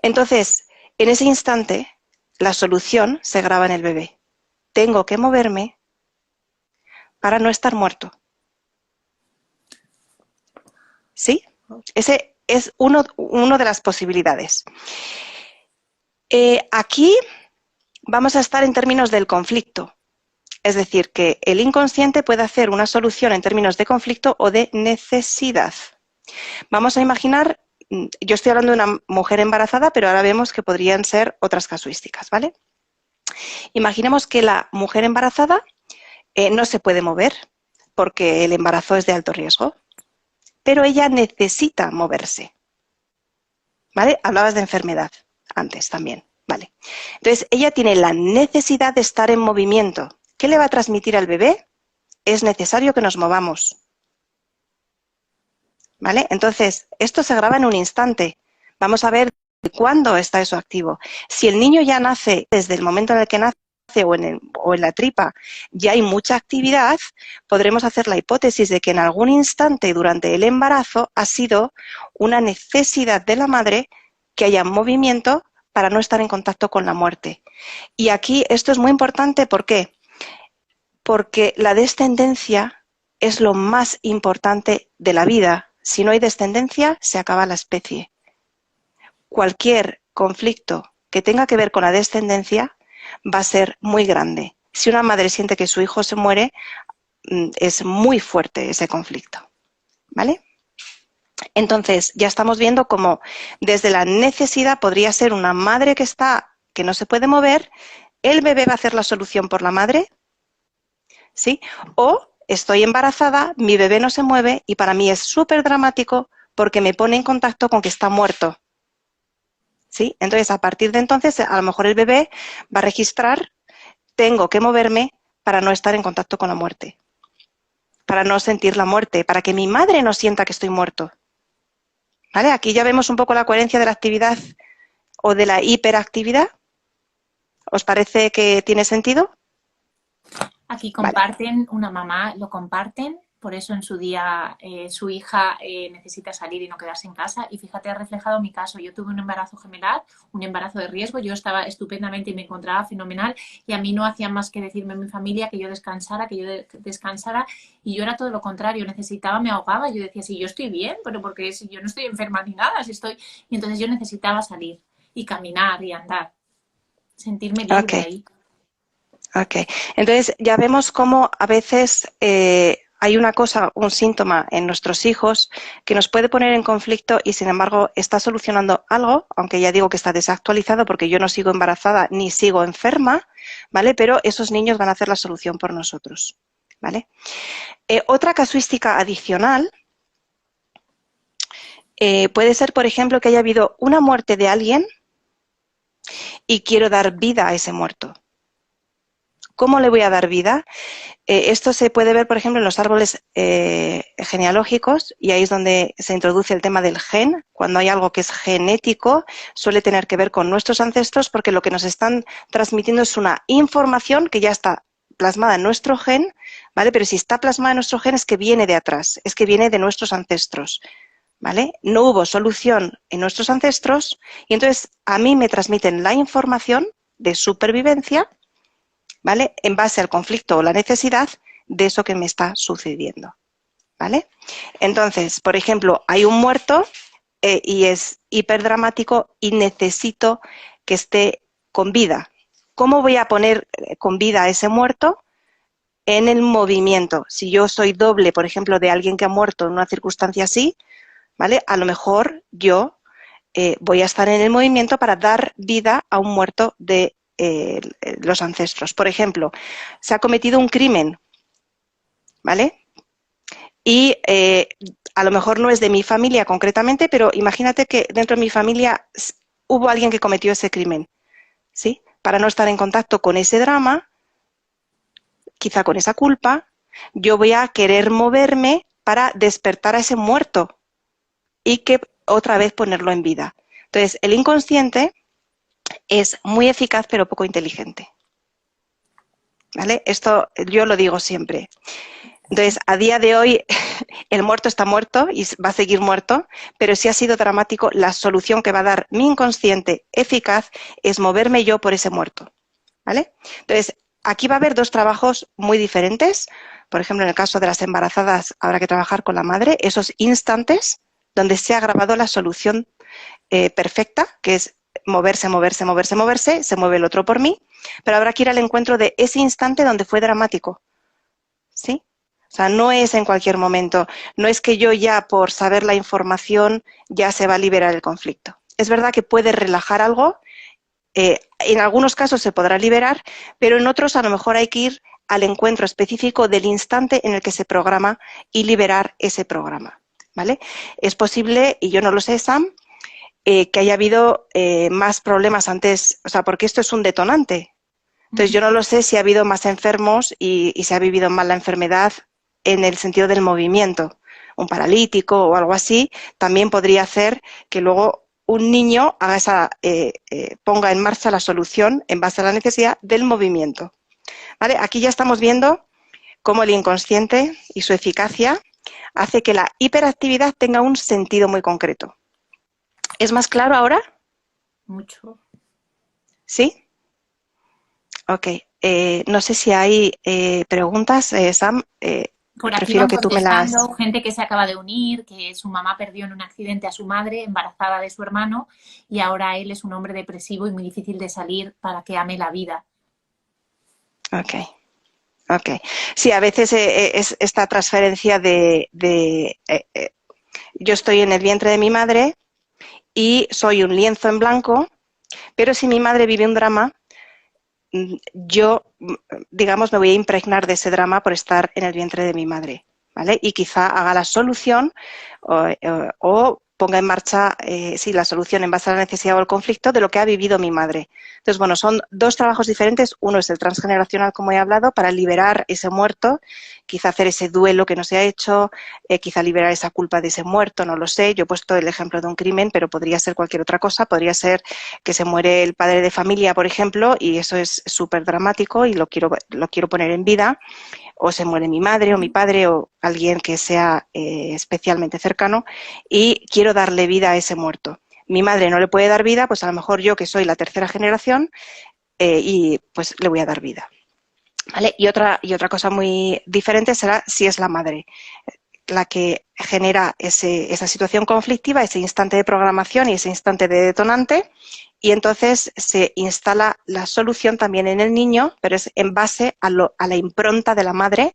Entonces, en ese instante, la solución se graba en el bebé. Tengo que moverme para no estar muerto. ¿Sí? Ese es uno de las posibilidades. Aquí vamos a estar en términos del conflicto. Es decir, que el inconsciente puede hacer una solución en términos de conflicto o de necesidad. Vamos a imaginar, yo estoy hablando de una mujer embarazada, pero ahora vemos que podrían ser otras casuísticas, ¿vale? Imaginemos que la mujer embarazada no se puede mover porque el embarazo es de alto riesgo, pero ella necesita moverse, ¿vale? Hablabas de enfermedad antes también, ¿vale? Entonces, ella tiene la necesidad de estar en movimiento. ¿Qué le va a transmitir al bebé? Es necesario que nos movamos, ¿vale? Entonces, esto se graba en un instante. Vamos a ver cuándo está eso activo. Si el niño ya nace desde el momento en el que nace o en la tripa, ya hay mucha actividad, podremos hacer la hipótesis de que en algún instante durante el embarazo ha sido una necesidad de la madre que haya movimiento para no estar en contacto con la muerte. Y aquí esto es muy importante, ¿por qué? Porque la descendencia es lo más importante de la vida. Si no hay descendencia, se acaba la especie. Cualquier conflicto que tenga que ver con la descendencia va a ser muy grande. Si una madre siente que su hijo se muere, es muy fuerte ese conflicto, ¿vale? Entonces, ya estamos viendo cómo desde la necesidad podría ser una madre que no se puede mover, el bebé va a hacer la solución por la madre, ¿sí? O estoy embarazada, mi bebé no se mueve y para mí es súper dramático porque me pone en contacto con que está muerto, ¿sí? Entonces, a partir de entonces, a lo mejor el bebé va a registrar, tengo que moverme para no estar en contacto con la muerte, para no sentir la muerte, para que mi madre no sienta que estoy muerto, ¿vale? Aquí ya vemos un poco la coherencia de la actividad o de la hiperactividad. ¿Os parece que tiene sentido? Aquí Vale. comparten, una mamá lo comparten, por eso en su día su hija necesita salir y no quedarse en casa. Y fíjate, ha reflejado mi caso. Yo tuve un embarazo gemelar, un embarazo de riesgo, yo estaba estupendamente y me encontraba fenomenal y a mí no hacían más que decirme en mi familia que yo descansara, y yo era todo lo contrario, necesitaba, me ahogaba. Yo decía, si yo estoy bien, pero porque si yo no estoy enferma ni nada, si estoy... Y entonces yo necesitaba salir y caminar y andar, sentirme libre Ok. ahí. Ok, entonces ya vemos cómo a veces hay una cosa, un síntoma en nuestros hijos que nos puede poner en conflicto y sin embargo está solucionando algo, aunque ya digo que está desactualizado porque yo no sigo embarazada ni sigo enferma, ¿vale? Pero esos niños van a hacer la solución por nosotros, ¿vale? Otra casuística adicional puede ser, por ejemplo, que haya habido una muerte de alguien y quiero dar vida a ese muerto. ¿Cómo le voy a dar vida? Esto se puede ver, por ejemplo, en los árboles genealógicos y ahí es donde se introduce el tema del gen. Cuando hay algo que es genético, suele tener que ver con nuestros ancestros porque lo que nos están transmitiendo es una información que ya está plasmada en nuestro gen, ¿vale? Pero si está plasmada en nuestro gen es que viene de atrás, es que viene de nuestros ancestros, ¿vale? No hubo solución en nuestros ancestros y entonces a mí me transmiten la información de supervivencia, ¿vale? En base al conflicto o la necesidad de eso que me está sucediendo, ¿vale? Entonces, por ejemplo, hay un muerto y es hiperdramático y necesito que esté con vida. ¿Cómo voy a poner con vida a ese muerto? En el movimiento. Si yo soy doble, por ejemplo, de alguien que ha muerto en una circunstancia así, ¿vale? A lo mejor yo voy a estar en el movimiento para dar vida a un muerto de los ancestros. Por ejemplo, se ha cometido un crimen, ¿vale? y a lo mejor no es de mi familia concretamente, pero imagínate que dentro de mi familia hubo alguien que cometió ese crimen, ¿sí? Para no estar en contacto con ese drama, quizá con esa culpa, yo voy a querer moverme para despertar a ese muerto y que otra vez ponerlo en vida. Entonces, el inconsciente es muy eficaz pero poco inteligente, ¿vale? Esto yo lo digo siempre. Entonces, a día de hoy, el muerto está muerto y va a seguir muerto, pero si ha sido dramático, la solución que va a dar mi inconsciente eficaz es moverme yo por ese muerto, ¿vale? Entonces, aquí va a haber dos trabajos muy diferentes. Por ejemplo, en el caso de las embarazadas, habrá que trabajar con la madre, esos instantes donde se ha grabado la solución perfecta, que es moverse, moverse, moverse, moverse, se mueve el otro por mí, pero habrá que ir al encuentro de ese instante donde fue dramático, ¿sí? O sea, no es en cualquier momento, no es que yo ya por saber la información ya se va a liberar el conflicto. Es verdad que puede relajar algo, en algunos casos se podrá liberar, pero en otros a lo mejor hay que ir al encuentro específico del instante en el que se programa y liberar ese programa, ¿vale? Es posible, y yo no lo sé, Sam, que haya habido más problemas antes, o sea, porque esto es un detonante. Entonces yo no lo sé si ha habido más enfermos y se ha vivido mal la enfermedad en el sentido del movimiento. Un paralítico o algo así también podría hacer que luego un niño haga ponga en marcha la solución en base a la necesidad del movimiento. ¿Vale? Aquí ya estamos viendo cómo el inconsciente y su eficacia hace que la hiperactividad tenga un sentido muy concreto. ¿Es más claro ahora? Mucho. ¿Sí? Ok. No sé si hay preguntas, Sam. Por aquí Prefiero van que tú me las... contestando gente que se acaba de unir, que su mamá perdió en un accidente a su madre, embarazada de su hermano, y ahora él es un hombre depresivo y muy difícil de salir para que ame la vida. Ok, ok. Sí, a veces es esta transferencia yo estoy en el vientre de mi madre y soy un lienzo en blanco, pero si mi madre vive un drama, yo, digamos, me voy a impregnar de ese drama por estar en el vientre de mi madre, ¿vale? Y quizá haga la solución o ponga en marcha, sí, la solución en base a la necesidad o el conflicto de lo que ha vivido mi madre. Entonces, bueno, son dos trabajos diferentes. Uno es el transgeneracional, como he hablado, para liberar ese muerto, quizá hacer ese duelo que no se ha hecho, quizá liberar esa culpa de ese muerto, no lo sé. Yo he puesto el ejemplo de un crimen, pero podría ser cualquier otra cosa. Podría ser que se muere el padre de familia, por ejemplo, y eso es súper dramático y lo quiero poner en vida, o se muere mi madre o mi padre o alguien que sea especialmente cercano y quiero darle vida a ese muerto. Mi madre no le puede dar vida, pues a lo mejor yo, que soy la tercera generación, y pues le voy a dar vida. ¿Vale? Y otra cosa muy diferente será si es la madre la que genera esa situación conflictiva, ese instante de programación y ese instante de detonante, y entonces se instala la solución también en el niño, pero es en base a la impronta de la madre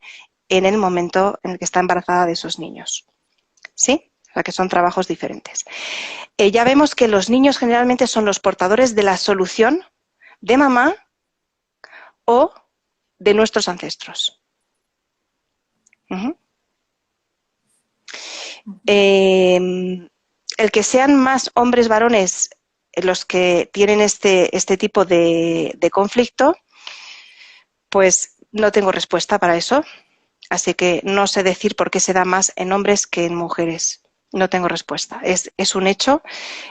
en el momento en el que está embarazada de esos niños. ¿Sí? O sea que son trabajos diferentes. Ya vemos que los niños generalmente son los portadores de la solución de mamá o de nuestros ancestros. El que sean más hombres varones los que tienen este tipo de conflicto, pues no tengo respuesta para eso. Así que no sé decir por qué se da más en hombres que en mujeres. No tengo respuesta. Es un hecho.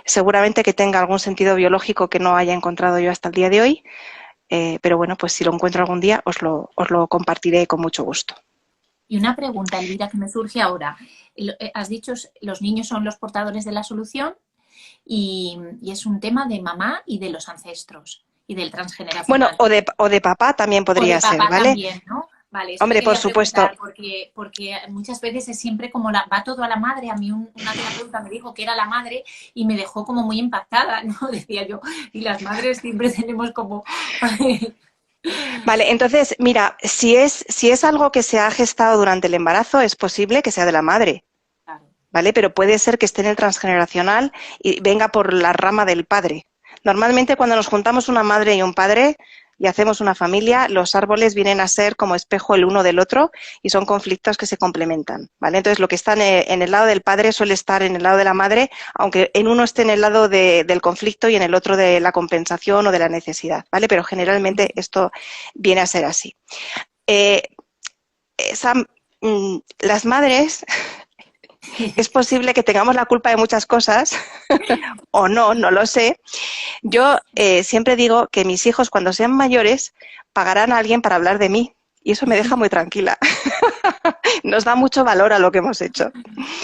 Seguramente que tenga algún sentido biológico que no haya encontrado yo hasta el día de hoy. Pero bueno, pues si lo encuentro algún día os lo compartiré con mucho gusto. Y una pregunta, Elvira, que me surge ahora. Has dicho los niños son los portadores de la solución y es un tema de mamá y de los ancestros y del Bueno, transgeneracional. o de papá también O de podría ser, papá ¿vale? también, ¿no? Vale, esto Hombre, por quería supuesto. preguntar porque muchas veces es siempre como va todo a la madre. A mí una terapeuta me dijo que era la madre y me dejó como muy impactada, ¿no? Decía yo, y las madres siempre tenemos como... Vale, entonces, mira, si es algo que se ha gestado durante el embarazo, es posible que sea de la madre, Claro. ¿vale? Pero puede ser que esté en el transgeneracional y venga por la rama del padre. Normalmente cuando nos juntamos una madre y un padre, y hacemos una familia, los árboles vienen a ser como espejo el uno del otro y son conflictos que se complementan, ¿vale? Entonces, lo que está en el lado del padre suele estar en el lado de la madre, aunque en uno esté en el lado del conflicto y en el otro de la compensación o de la necesidad, ¿vale? Pero generalmente esto viene a ser así. Esa, las madres, es posible que tengamos la culpa de muchas cosas o no, no lo sé. Yo siempre digo que mis hijos cuando sean mayores pagarán a alguien para hablar de mí y eso me deja muy tranquila. Nos da mucho valor a lo que hemos hecho.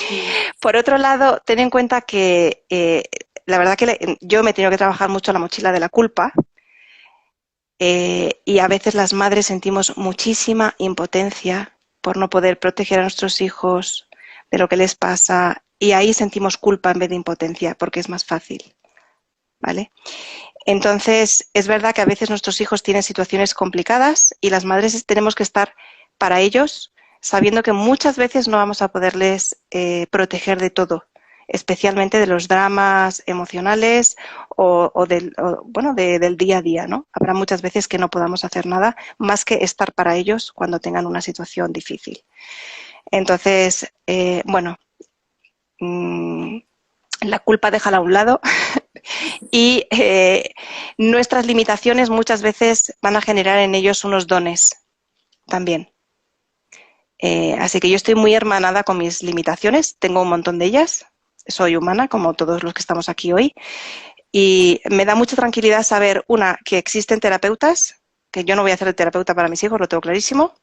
Sí. Por otro lado, ten en cuenta que la verdad que yo me he tenido que trabajar mucho la mochila de la culpa y a veces las madres sentimos muchísima impotencia por no poder proteger a nuestros hijos de lo que les pasa y ahí sentimos culpa en vez de impotencia porque es más fácil, ¿vale? Entonces, es verdad que a veces nuestros hijos tienen situaciones complicadas y las madres tenemos que estar para ellos sabiendo que muchas veces no vamos a poderles proteger de todo, especialmente de los dramas emocionales del día a día, ¿no? Habrá muchas veces que no podamos hacer nada más que estar para ellos cuando tengan una situación difícil. Entonces, la culpa déjala a un lado y nuestras limitaciones muchas veces van a generar en ellos unos dones también. Así que yo estoy muy hermanada con mis limitaciones, tengo un montón de ellas, soy humana como todos los que estamos aquí hoy y me da mucha tranquilidad saber, una, que existen terapeutas, que yo no voy a hacer de terapeuta para mis hijos, lo tengo clarísimo.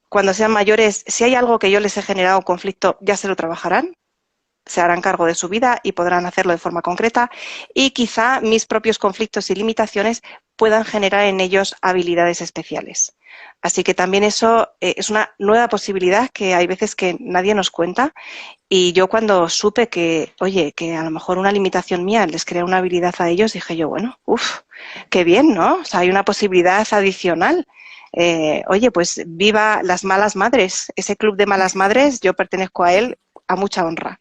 Cuando sean mayores, si hay algo que yo les he generado conflicto, ya se lo trabajarán, se harán cargo de su vida y podrán hacerlo de forma concreta y quizá mis propios conflictos y limitaciones puedan generar en ellos habilidades especiales. Así que también eso es una nueva posibilidad que hay veces que nadie nos cuenta y yo cuando supe que, oye, que a lo mejor una limitación mía les crea una habilidad a ellos, dije yo, bueno, qué bien, ¿no? O sea, hay una posibilidad adicional. Oye, pues viva las malas madres, ese club de malas madres, yo pertenezco a él a mucha honra.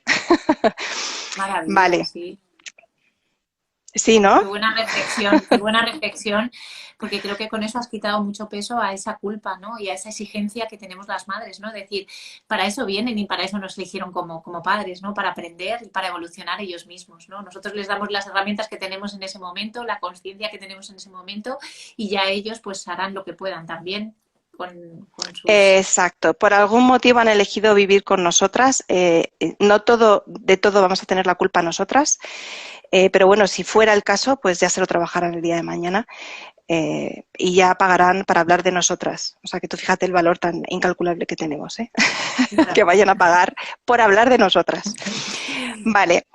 Maravilla, Vale, sí. sí, ¿no? Qué buena reflexión, porque creo que con eso has quitado mucho peso a esa culpa, ¿no? Y a esa exigencia que tenemos las madres, ¿no? Es decir, para eso vienen y para eso nos eligieron como padres, ¿no? Para aprender y para evolucionar ellos mismos, ¿no? Nosotros les damos las herramientas que tenemos en ese momento, la conciencia que tenemos en ese momento y ya ellos pues harán lo que puedan también con sus... Exacto. Por algún motivo han elegido vivir con nosotras. No de todo vamos a tener la culpa nosotras. Pero bueno, si fuera el caso, pues ya se lo trabajarán el día de mañana y ya pagarán para hablar de nosotras. O sea que tú fíjate el valor tan incalculable que tenemos, ¿eh? Que vayan a pagar por hablar de nosotras. Vale.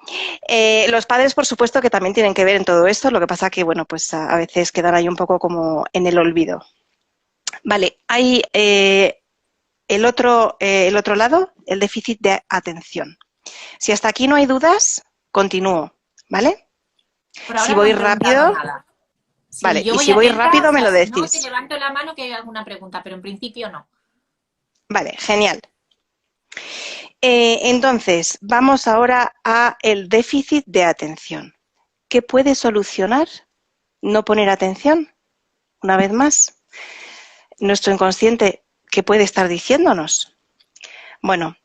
Los padres, por supuesto, que también tienen que ver en todo esto. Lo que pasa que, bueno, pues a veces quedan ahí un poco como en el olvido. Vale, hay el otro lado, el déficit de atención. Si hasta aquí no hay dudas, continúo, ¿vale? Por Si ahora no voy han preguntado rápido, nada. Si vale, yo y voy si voy atenta, o rápido me sea, lo si no te decís. levanto la mano que hay alguna pregunta, pero en principio no. Vale, genial. Entonces, vamos ahora a el déficit de atención. ¿Qué puede solucionar no poner atención? Una vez más, nuestro inconsciente, ¿qué puede estar diciéndonos? Bueno,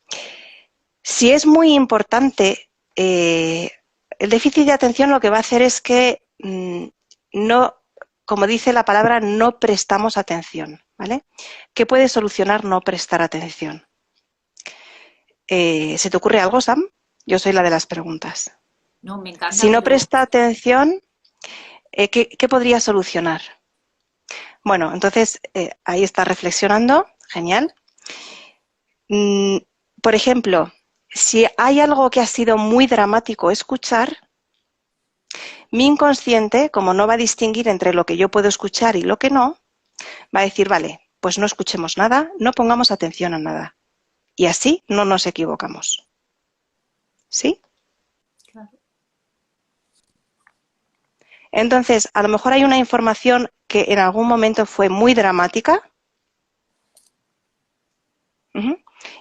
si es muy importante, el déficit de atención lo que va a hacer es que no, como dice la palabra, no prestamos atención, ¿vale? ¿Qué puede solucionar no prestar atención? ¿Se te ocurre algo, Sam? Yo soy la de las preguntas. No, me encanta, Si no pero presta atención, ¿qué podría solucionar? Bueno, entonces ahí está reflexionando, genial. Por ejemplo, si hay algo que ha sido muy dramático escuchar, mi inconsciente, como no va a distinguir entre lo que yo puedo escuchar y lo que no, va a decir, vale, pues no escuchemos nada, no pongamos atención a nada. Y así no nos equivocamos. ¿Sí? claro. Entonces, a lo mejor hay una información que en algún momento fue muy dramática.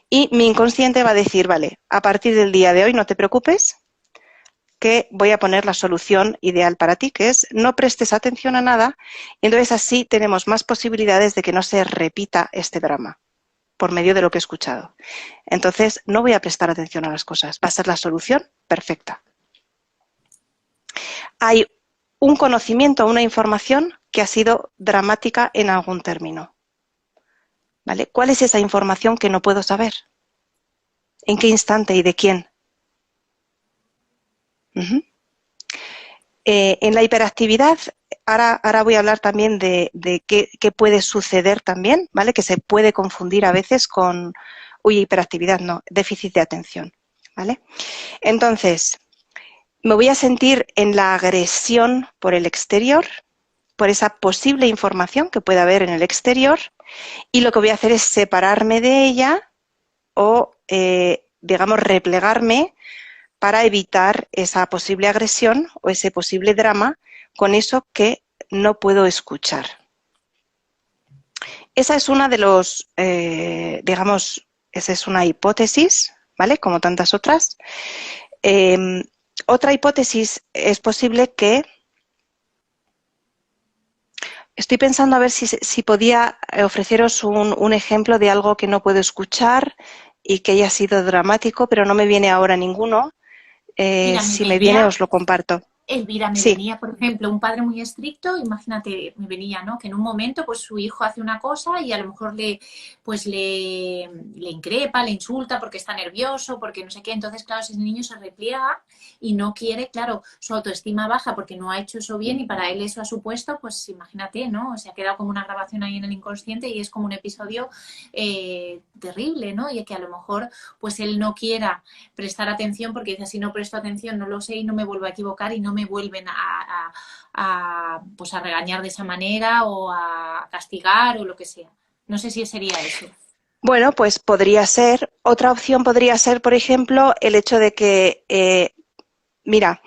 Y mi inconsciente va a decir, vale, a partir del día de hoy no te preocupes, que voy a poner la solución ideal para ti, que es no prestes atención a nada, y entonces así tenemos más posibilidades de que no se repita este drama por medio de lo que he escuchado. Entonces, no voy a prestar atención a las cosas, va a ser la solución perfecta. Hay un conocimiento, una información que ha sido dramática en algún término. ¿Vale? ¿Cuál es esa información que no puedo saber? ¿En qué instante y de quién? En la hiperactividad, ahora voy a hablar también de qué puede suceder también, ¿vale? Que se puede confundir a veces con, hiperactividad no, déficit de atención, ¿vale? Entonces, me voy a sentir en la agresión por el exterior, por esa posible información que pueda haber en el exterior, y lo que voy a hacer es separarme de ella o, digamos, replegarme para evitar esa posible agresión o ese posible drama con eso que no puedo escuchar. Esa es una de los, digamos, esa es una hipótesis, ¿vale? Como tantas otras. Otra hipótesis es posible que... Estoy pensando a ver si podía ofreceros un ejemplo de algo que no puedo escuchar y que haya sido dramático, pero no me viene ahora ninguno. Mira, Si me viene, os lo comparto. Elvira, me Sí. venía, por ejemplo, un padre muy estricto, imagínate, me venía, ¿no? Que en un momento, pues su hijo hace una cosa y a lo mejor le increpa, le insulta porque está nervioso, porque no sé qué. Entonces, claro, ese niño se repliega y no quiere, claro, su autoestima baja porque no ha hecho eso bien y para él eso ha supuesto, pues imagínate, ¿no? Se ha quedado como una grabación ahí en el inconsciente y es como un episodio terrible, ¿no? Y que a lo mejor, pues él no quiera prestar atención porque dice, si no presto atención no lo sé y no me vuelvo a equivocar y no me vuelven pues a regañar de esa manera o a castigar o lo que sea. No sé si sería eso. Bueno, pues podría ser. Otra opción podría ser, por ejemplo, el hecho de que, mira,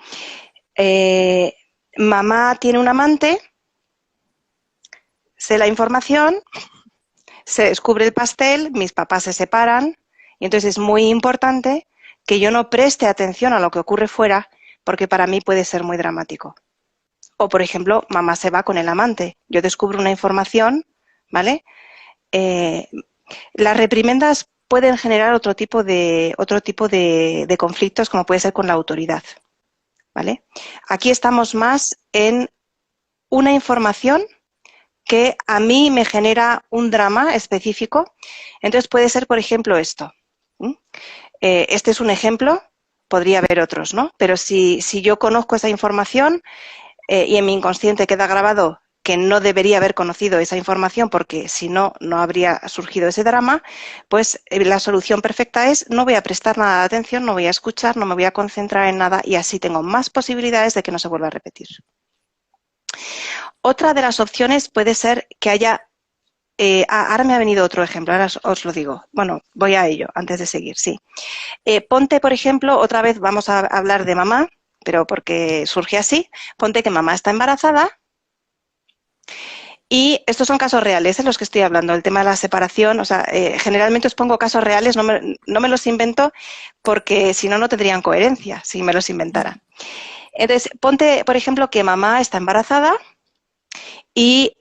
mamá tiene un amante, sé la información, se descubre el pastel, mis papás se separan y entonces es muy importante que yo no preste atención a lo que ocurre fuera porque para mí puede ser muy dramático. O, por ejemplo, mamá se va con el amante. Yo descubro una información, ¿vale? Las reprimendas pueden generar otro tipo de conflictos, como puede ser con la autoridad, ¿vale? Aquí estamos más en una información que a mí me genera un drama específico. Entonces puede ser, por ejemplo, esto. Este es un ejemplo, podría haber otros, ¿no? Pero si yo conozco esa información y en mi inconsciente queda grabado que no debería haber conocido esa información porque si no, no habría surgido ese drama, pues la solución perfecta es no voy a prestar nada de atención, no voy a escuchar, no me voy a concentrar en nada y así tengo más posibilidades de que no se vuelva a repetir. Otra de las opciones puede ser que haya... ahora me ha venido otro ejemplo, ahora os lo digo. Bueno, voy a ello antes de seguir, sí. Ponte, por ejemplo, otra vez vamos a hablar de mamá, pero porque surge así. Ponte que mamá está embarazada y estos son casos reales en los que estoy hablando, el tema de la separación. O sea, generalmente os pongo casos reales, no me los invento porque si no, no tendrían coherencia si me los inventara. Entonces, ponte, por ejemplo, que mamá está embarazada y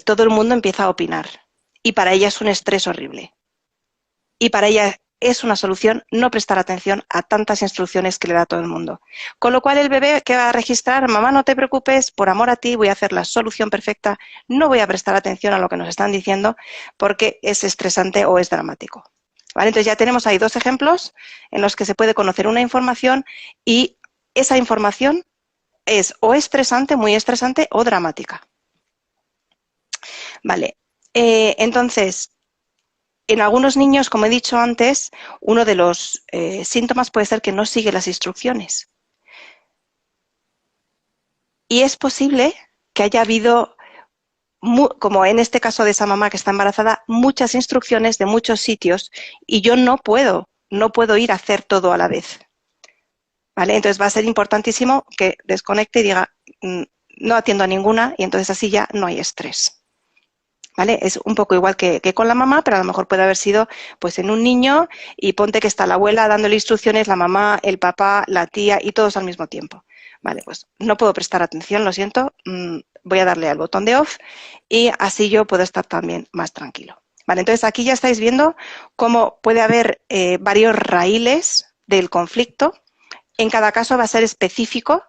todo el mundo empieza a opinar. Y para ella es un estrés horrible. Y para ella es una solución no prestar atención a tantas instrucciones que le da todo el mundo. Con lo cual el bebé que va a registrar, mamá, no te preocupes, por amor a ti voy a hacer la solución perfecta, no voy a prestar atención a lo que nos están diciendo porque es estresante o es dramático. ¿Vale? Entonces ya tenemos ahí dos ejemplos en los que se puede conocer una información y esa información es o estresante, muy estresante o dramática. Vale, entonces, en algunos niños, como he dicho antes, uno de los síntomas puede ser que no sigue las instrucciones. Y es posible que haya habido, como en este caso de esa mamá que está embarazada, muchas instrucciones de muchos sitios y yo no puedo ir a hacer todo a la vez. ¿Vale? Entonces va a ser importantísimo que desconecte y diga, no atiendo a ninguna y entonces así ya no hay estrés. ¿Vale? Es un poco igual que con la mamá, pero a lo mejor puede haber sido pues en un niño y ponte que está la abuela dándole instrucciones, la mamá, el papá, la tía y todos al mismo tiempo. Vale, pues no puedo prestar atención, lo siento, voy a darle al botón de off y así yo puedo estar también más tranquilo. Vale, entonces aquí ya estáis viendo cómo puede haber varios raíles del conflicto. En cada caso va a ser específico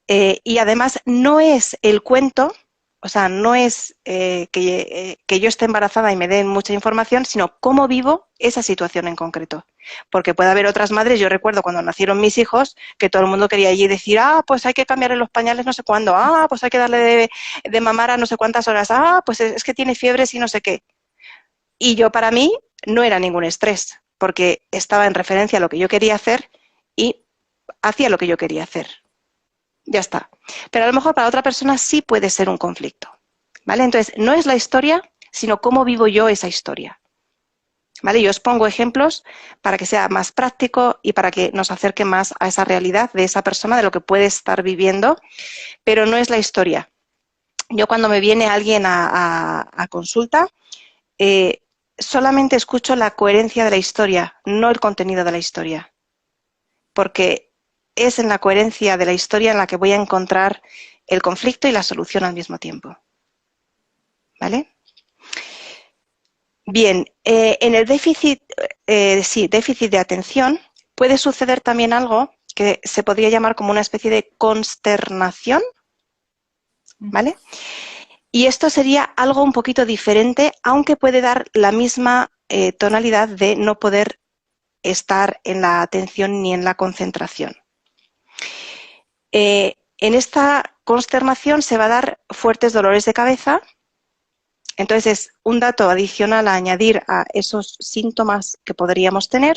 y además no es el cuento. O sea, no es que yo esté embarazada y me den mucha información, sino cómo vivo esa situación en concreto. Porque puede haber otras madres, yo recuerdo cuando nacieron mis hijos, que todo el mundo quería allí decir, pues hay que cambiarle los pañales no sé cuándo, pues hay que darle de mamar a no sé cuántas horas, pues es que tiene fiebres y no sé qué. Y yo para mí no era ningún estrés, porque estaba en referencia a lo que yo quería hacer y hacía lo que yo quería hacer. Ya está. Pero a lo mejor para otra persona sí puede ser un conflicto, ¿vale? Entonces, no es la historia, sino cómo vivo yo esa historia, ¿vale? Yo os pongo ejemplos para que sea más práctico y para que nos acerque más a esa realidad de esa persona, de lo que puede estar viviendo, pero no es la historia. Yo cuando me viene alguien a consulta, solamente escucho la coherencia de la historia, no el contenido de la historia, porque es en la coherencia de la historia en la que voy a encontrar el conflicto y la solución al mismo tiempo. ¿Vale? Bien, en el déficit de atención puede suceder también algo que se podría llamar como una especie de consternación, ¿vale? Y esto sería algo un poquito diferente, aunque puede dar la misma tonalidad de no poder estar en la atención ni en la concentración. En esta consternación se va a dar fuertes dolores de cabeza. Entonces es un dato adicional a añadir a esos síntomas que podríamos tener.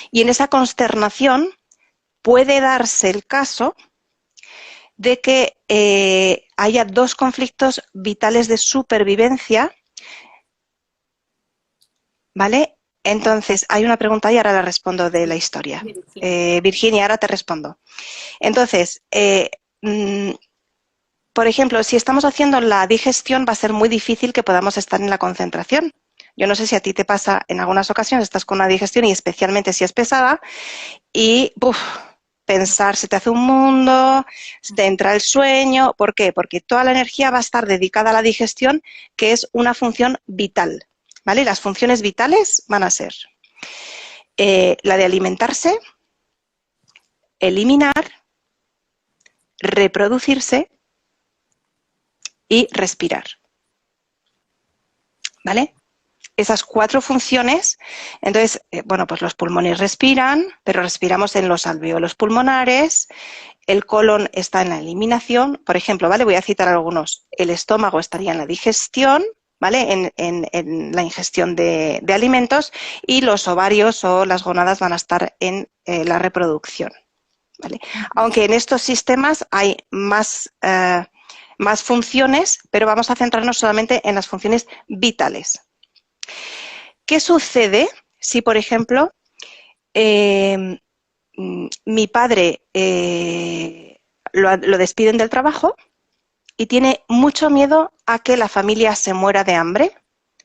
Y en esa consternación puede darse el caso de que haya dos conflictos vitales de supervivencia, ¿vale? Entonces, hay una pregunta y ahora la respondo de la historia. Virginia, ahora te respondo. Entonces, por ejemplo, si estamos haciendo la digestión, va a ser muy difícil que podamos estar en la concentración. Yo no sé si a ti te pasa en algunas ocasiones, estás con una digestión y especialmente si es pesada y pensar se te hace un mundo, se te entra el sueño. ¿Por qué? Porque toda la energía va a estar dedicada a la digestión, que es una función vital. ¿Vale? Las funciones vitales van a ser la de alimentarse, eliminar, reproducirse y respirar. ¿Vale? Esas 4 funciones, entonces, bueno, pues los pulmones respiran, pero respiramos en los alvéolos pulmonares, el colon está en la eliminación, por ejemplo, ¿vale? Voy a citar algunos. El estómago estaría en la digestión, ¿vale? En la ingestión de alimentos y los ovarios o las gónadas van a estar en la reproducción, ¿vale? Aunque en estos sistemas hay más funciones, pero vamos a centrarnos solamente en las funciones vitales. ¿Qué sucede si, por ejemplo, mi padre lo despiden del trabajo y tiene mucho miedo a que la familia se muera de hambre?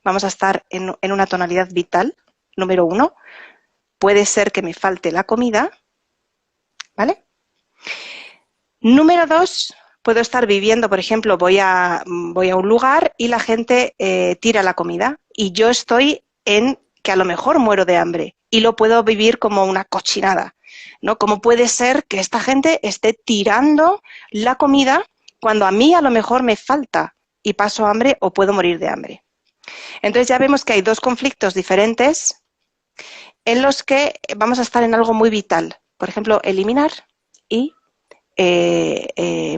Vamos a estar en una tonalidad vital, número 1. Puede ser que me falte la comida, ¿vale? Número 2, puedo estar viviendo, por ejemplo, voy a un lugar y la gente tira la comida y yo estoy en que a lo mejor muero de hambre y lo puedo vivir como una cochinada, ¿no? ¿Cómo puede ser que esta gente esté tirando la comida cuando a mí a lo mejor me falta y paso hambre o puedo morir de hambre? Entonces ya vemos que hay 2 conflictos diferentes en los que vamos a estar en algo muy vital. Por ejemplo, eliminar y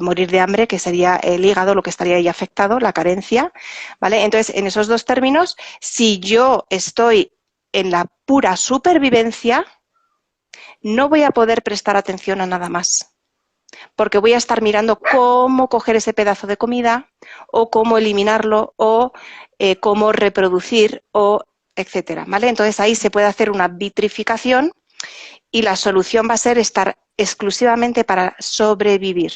morir de hambre, que sería el hígado lo que estaría ahí afectado, la carencia, ¿vale? Entonces, en esos 2 términos, si yo estoy en la pura supervivencia, no voy a poder prestar atención a nada más, porque voy a estar mirando cómo coger ese pedazo de comida o cómo eliminarlo o cómo reproducir o etcétera, ¿vale? Entonces ahí se puede hacer una vitrificación y la solución va a ser estar exclusivamente para sobrevivir,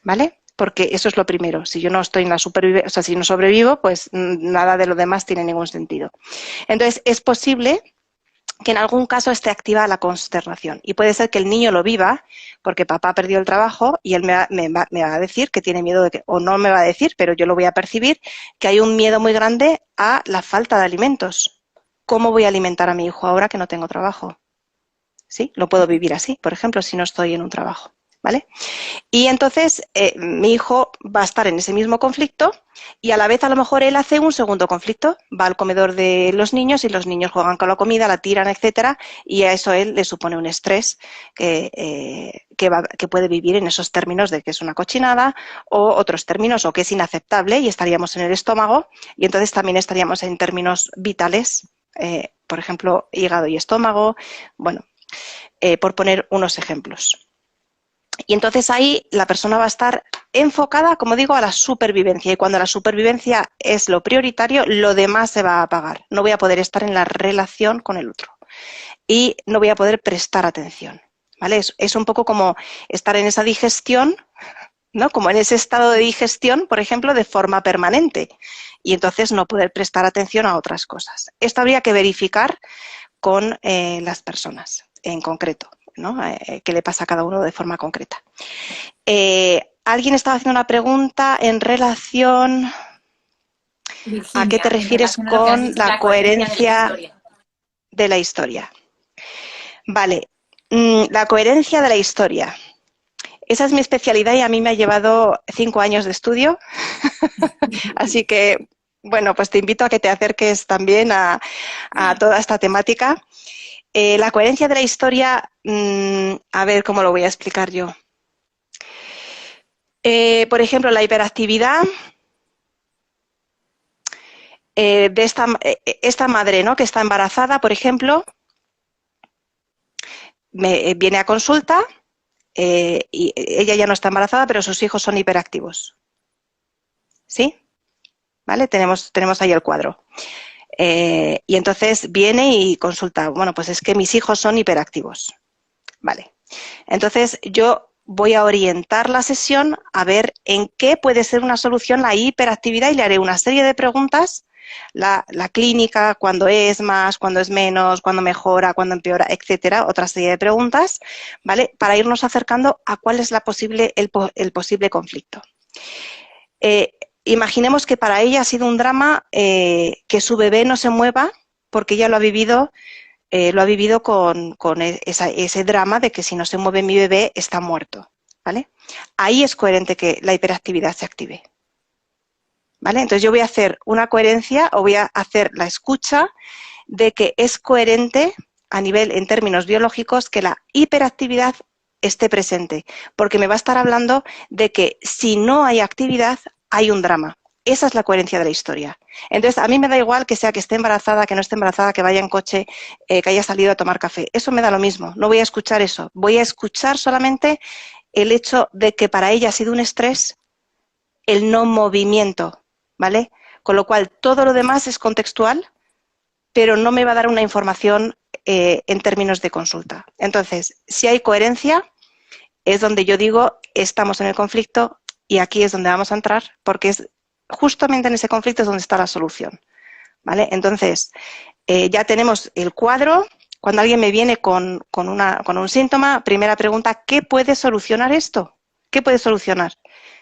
¿vale? porque eso es lo primero. Si yo no estoy en la supervivencia, o sea, si no sobrevivo, pues nada de lo demás tiene ningún sentido. Entonces, es posible que en algún caso esté activa la consternación. Y puede ser que el niño lo viva porque papá perdió el trabajo y él me va a decir que tiene miedo de que, o no me va a decir, pero yo lo voy a percibir, que hay un miedo muy grande a la falta de alimentos. ¿Cómo voy a alimentar a mi hijo ahora que no tengo trabajo? ¿Sí? Lo puedo vivir así, por ejemplo, si no estoy en un trabajo. ¿Vale? Y entonces mi hijo va a estar en ese mismo conflicto y a la vez a lo mejor él hace un segundo conflicto, va al comedor de los niños y los niños juegan con la comida, la tiran, etcétera, y a eso él le supone un estrés que puede vivir en esos términos de que es una cochinada o otros términos o que es inaceptable y estaríamos en el estómago y entonces también estaríamos en términos vitales, por ejemplo, hígado y estómago, bueno, por poner unos ejemplos. Y entonces ahí la persona va a estar enfocada, como digo, a la supervivencia. Y cuando la supervivencia es lo prioritario, lo demás se va a apagar. No voy a poder estar en la relación con el otro. Y no voy a poder prestar atención. ¿Vale? Es un poco como estar en esa digestión, ¿no? Como en ese estado de digestión, por ejemplo, de forma permanente. Y entonces no poder prestar atención a otras cosas. Esto habría que verificar con las personas en concreto, ¿no? ¿Qué le pasa a cada uno de forma concreta? Alguien estaba haciendo una pregunta en relación Virginia, a qué te en refieres relación a lo que has con dicho, la la coherencia de la coherencia historia. de la historia. Vale, la coherencia de la historia. Esa es mi especialidad y a mí me ha llevado 5 años de estudio, así que, bueno, pues te invito a que te acerques también a toda esta temática. La coherencia de la historia, a ver cómo lo voy a explicar yo. Por ejemplo, la hiperactividad de esta madre, ¿no? Que está embarazada, por ejemplo, viene a consulta y ella ya no está embarazada, pero sus hijos son hiperactivos. ¿Sí? ¿Vale? Tenemos ahí el cuadro. Y entonces viene y consulta, bueno, pues es que mis hijos son hiperactivos. Vale. Entonces yo voy a orientar la sesión a ver en qué puede ser una solución la hiperactividad y le haré una serie de preguntas, la clínica, cuándo es más, cuándo es menos, cuándo mejora, cuándo empeora, etcétera, otra serie de preguntas, ¿vale? Para irnos acercando a cuál es el posible conflicto. Imaginemos que para ella ha sido un drama que su bebé no se mueva porque ella lo ha vivido con ese drama de que si no se mueve mi bebé está muerto, ¿vale? Ahí es coherente que la hiperactividad se active, ¿vale? Entonces yo voy a hacer una coherencia o voy a hacer la escucha de que es coherente a nivel, en términos biológicos, que la hiperactividad esté presente, porque me va a estar hablando de que si no hay actividad, hay un drama. Esa es la coherencia de la historia. Entonces, a mí me da igual que sea que esté embarazada, que no esté embarazada, que vaya en coche, que haya salido a tomar café. Eso me da lo mismo. No voy a escuchar eso. Voy a escuchar solamente el hecho de que para ella ha sido un estrés el no movimiento, ¿vale? Con lo cual, todo lo demás es contextual, pero no me va a dar una información en términos de consulta. Entonces, si hay coherencia, es donde yo digo, estamos en el conflicto y aquí es donde vamos a entrar, porque es justamente en ese conflicto es donde está la solución, ¿vale? Entonces, ya tenemos el cuadro. Cuando alguien me viene con un síntoma, primera pregunta, ¿qué puede solucionar esto? ¿Qué puede solucionar?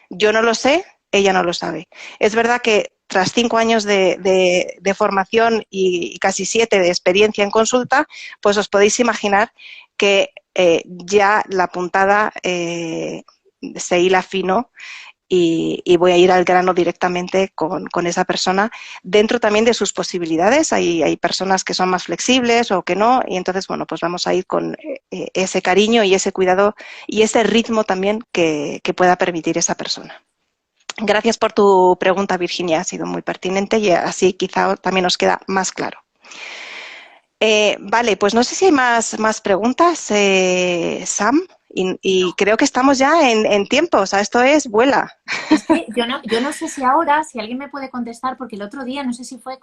Yo no lo sé, ella no lo sabe. Es verdad que tras 5 años de formación y casi 7 de experiencia en consulta, pues os podéis imaginar que ya la puntada se hila fino y voy a ir al grano directamente con esa persona, dentro también de sus posibilidades. Hay personas que son más flexibles o que no, y entonces, bueno, pues vamos a ir con ese cariño y ese cuidado y ese ritmo también que pueda permitir esa persona. Gracias por tu pregunta, Virginia, ha sido muy pertinente y así quizá también nos queda más claro. Vale, pues no sé si hay más preguntas, Sam Y creo que estamos ya en tiempo, o sea, esto es vuela. Es que yo no sé si ahora, si alguien me puede contestar, porque el otro día, no sé si fue,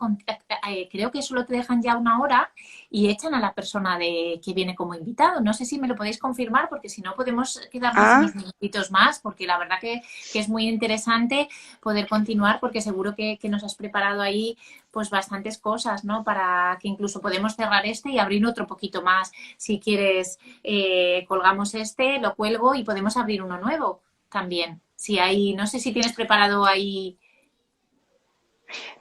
creo que solo te dejan ya una hora y echan a la persona que viene como invitado. No sé si me lo podéis confirmar, porque si no podemos quedarnos Ah, unos minutitos más, porque la verdad que es muy interesante poder continuar, porque seguro que nos has preparado ahí pues bastantes cosas, ¿no? Para que incluso podemos cerrar este y abrir otro poquito más. Si quieres, colgamos este, lo cuelgo y podemos abrir uno nuevo también. Si hay, no sé si tienes preparado ahí.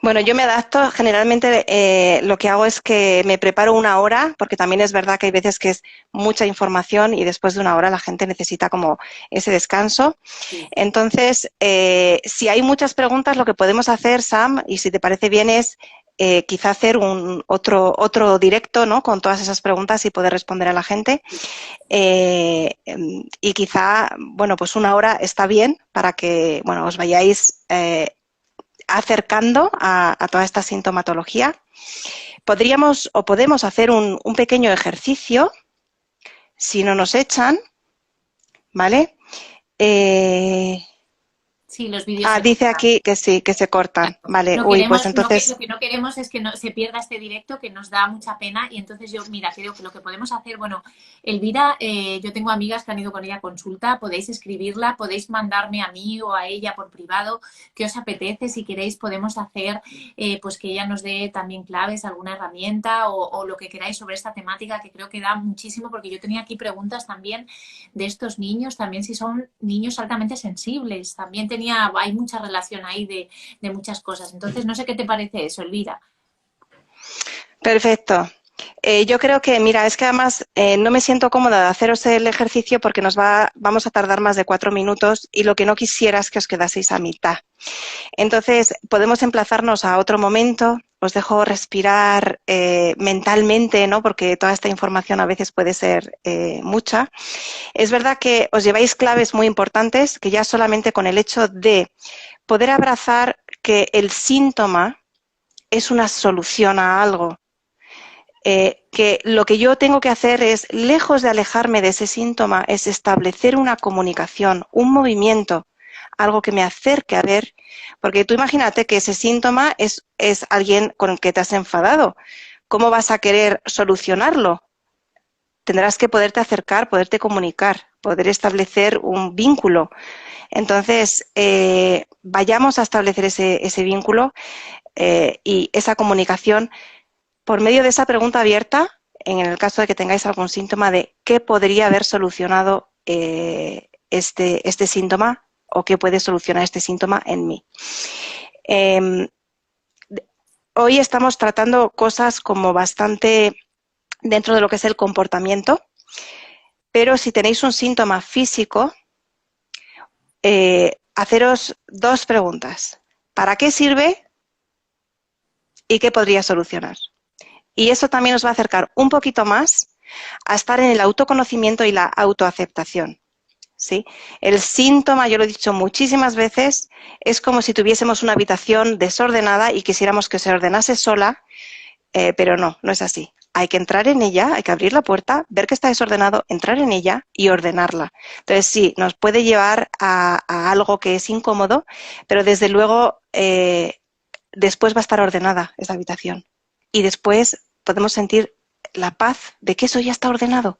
bueno, yo me adapto. Generalmente lo que hago es que me preparo una hora, porque también es verdad que hay veces que es mucha información y después de una hora la gente necesita como ese descanso. Sí, Entonces, si hay muchas preguntas, lo que podemos hacer, Sam, y si te parece bien, es quizá hacer otro directo, ¿no? Con todas esas preguntas y poder responder a la gente. Y quizá, bueno, pues una hora está bien para que, bueno, os vayáis acercando a toda esta sintomatología. Podríamos o podemos hacer un pequeño ejercicio, si no nos echan, ¿vale? Eh, sí, los vídeos se dice cortan. aquí que sí, que se cortan. Vale, No uy, pues queremos, entonces, lo que no queremos es que no, se pierda este directo, que nos da mucha pena. Y entonces yo, mira, creo que lo que podemos hacer, bueno, Elvira, yo tengo amigas que han ido con ella a consulta, podéis escribirla, podéis mandarme a mí o a ella por privado qué os apetece, si queréis podemos hacer, pues que ella nos dé también claves, alguna herramienta o lo que queráis sobre esta temática, que creo que da muchísimo, porque yo tenía aquí preguntas también de estos niños, también si son niños altamente sensibles, también hay mucha relación ahí de muchas cosas. Entonces, no sé qué te parece eso, Elvira. perfecto. Yo creo que, mira, es que además no me siento cómoda de haceros el ejercicio porque vamos a tardar más de 4 minutos y lo que no quisiera es que os quedaseis a mitad. Entonces, podemos emplazarnos a otro momento. Os dejo respirar mentalmente, ¿no? Porque toda esta información a veces puede ser mucha. Es verdad que os lleváis claves muy importantes que ya solamente con el hecho de poder abrazar que el síntoma es una solución a algo. Que lo que yo tengo que hacer es, lejos de alejarme de ese síntoma, es establecer una comunicación, un movimiento, algo que me acerque a ver, porque tú imagínate que ese síntoma es alguien con el que te has enfadado. ¿Cómo vas a querer solucionarlo? Tendrás que poderte acercar, poderte comunicar, poder establecer un vínculo. Entonces, vayamos a establecer ese vínculo y esa comunicación por medio de esa pregunta abierta, en el caso de que tengáis algún síntoma de qué podría haber solucionado este síntoma o qué puede solucionar este síntoma en mí. Eh, Hoy estamos tratando cosas como bastante dentro de lo que es el comportamiento, pero si tenéis un síntoma físico, haceros 2 preguntas. ¿Para qué sirve y qué podría solucionar? Y eso también nos va a acercar un poquito más a estar en el autoconocimiento y la autoaceptación. ¿Sí? El síntoma, yo lo he dicho muchísimas veces, es como si tuviésemos una habitación desordenada y quisiéramos que se ordenase sola, pero no, no es así. Hay que entrar en ella, hay que abrir la puerta, ver que está desordenado, entrar en ella y ordenarla. Entonces sí, nos puede llevar a algo que es incómodo, pero desde luego después va a estar ordenada esa habitación. Y después podemos sentir la paz de que eso ya está ordenado.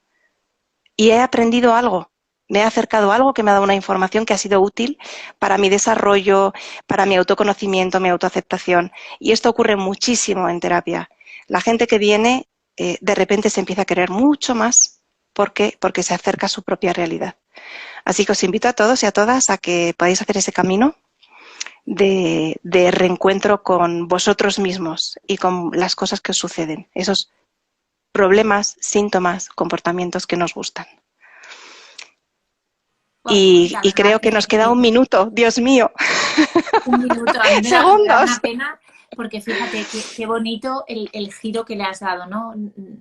Y he aprendido algo, me he acercado a algo que me ha dado una información que ha sido útil para mi desarrollo, para mi autoconocimiento, mi autoaceptación. Y esto ocurre muchísimo en terapia. La gente que viene de repente se empieza a querer mucho más. ¿Por qué? Porque se acerca a su propia realidad. Así que os invito a todos y a todas a que podáis hacer ese camino de reencuentro con vosotros mismos y con las cosas que os suceden, esos problemas, síntomas, comportamientos que nos gustan. Wow, la Y verdad creo que nos queda un minuto, Dios mío. un minuto, a mí me da Segundos. una pena, Porque fíjate qué bonito el giro que le has dado, ¿no?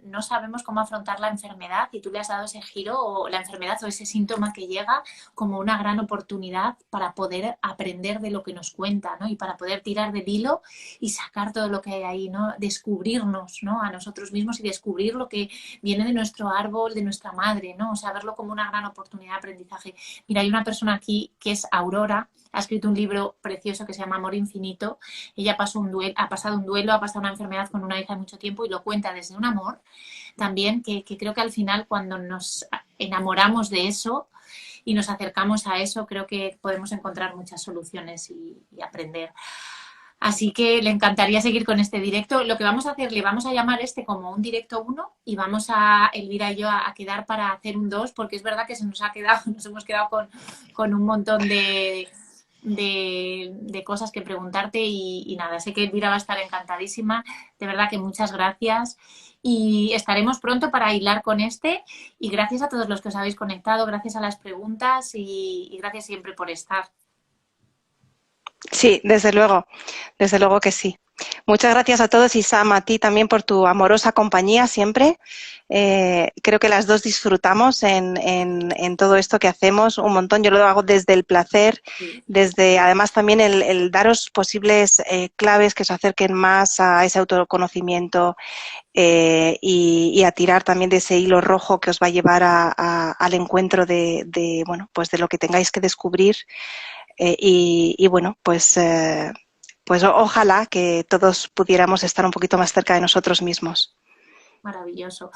No sabemos cómo afrontar la enfermedad y tú le has dado ese giro o la enfermedad o ese síntoma que llega como una gran oportunidad para poder aprender de lo que nos cuenta, ¿no? Y para poder tirar del hilo y sacar todo lo que hay ahí, ¿no? Descubrirnos, ¿no? A nosotros mismos y descubrir lo que viene de nuestro árbol, de nuestra madre, ¿no? O sea, verlo como una gran oportunidad de aprendizaje. Mira, hay una persona aquí que es Aurora, ha escrito un libro precioso que se llama Amor Infinito. Ella ha pasado un duelo, ha pasado una enfermedad con una hija de mucho tiempo y lo cuenta desde un amor también, que creo que al final cuando nos enamoramos de eso y nos acercamos a eso, creo que podemos encontrar muchas soluciones y aprender. Así que le encantaría seguir con este directo. Lo que vamos a hacer, le vamos a llamar este como un directo uno y vamos a, Elvira y yo, a quedar para hacer un 2 porque es verdad que se nos ha quedado, nos hemos quedado con un montón de cosas que preguntarte y nada, sé que Elvira va a estar encantadísima. De verdad que muchas gracias y estaremos pronto para hilar con este y gracias a todos los que os habéis conectado, gracias a las preguntas y gracias siempre por estar. Sí, desde luego que sí. Muchas gracias a todos y Sam, a ti también por tu amorosa compañía siempre. Creo que las dos disfrutamos en todo esto que hacemos un montón. Yo lo hago desde el placer, Sí. desde además también el daros posibles claves que os acerquen más a ese autoconocimiento y a tirar también de ese hilo rojo que os va a llevar al encuentro bueno, pues de lo que tengáis que descubrir. Y bueno, pues ojalá que todos pudiéramos estar un poquito más cerca de nosotros mismos. Maravilloso.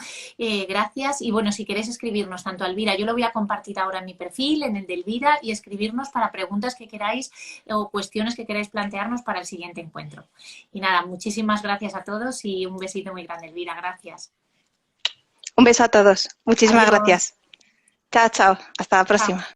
Gracias. Y bueno, si queréis escribirnos tanto a Elvira, yo lo voy a compartir ahora en mi perfil, en el de Elvira, y escribirnos para preguntas que queráis o cuestiones que queráis plantearnos para el siguiente encuentro. Y nada, muchísimas gracias a todos y un besito muy grande, Elvira. Gracias. Un beso a todos. Muchísimas Adiós. gracias. Chao, chao. Hasta la Chao. próxima.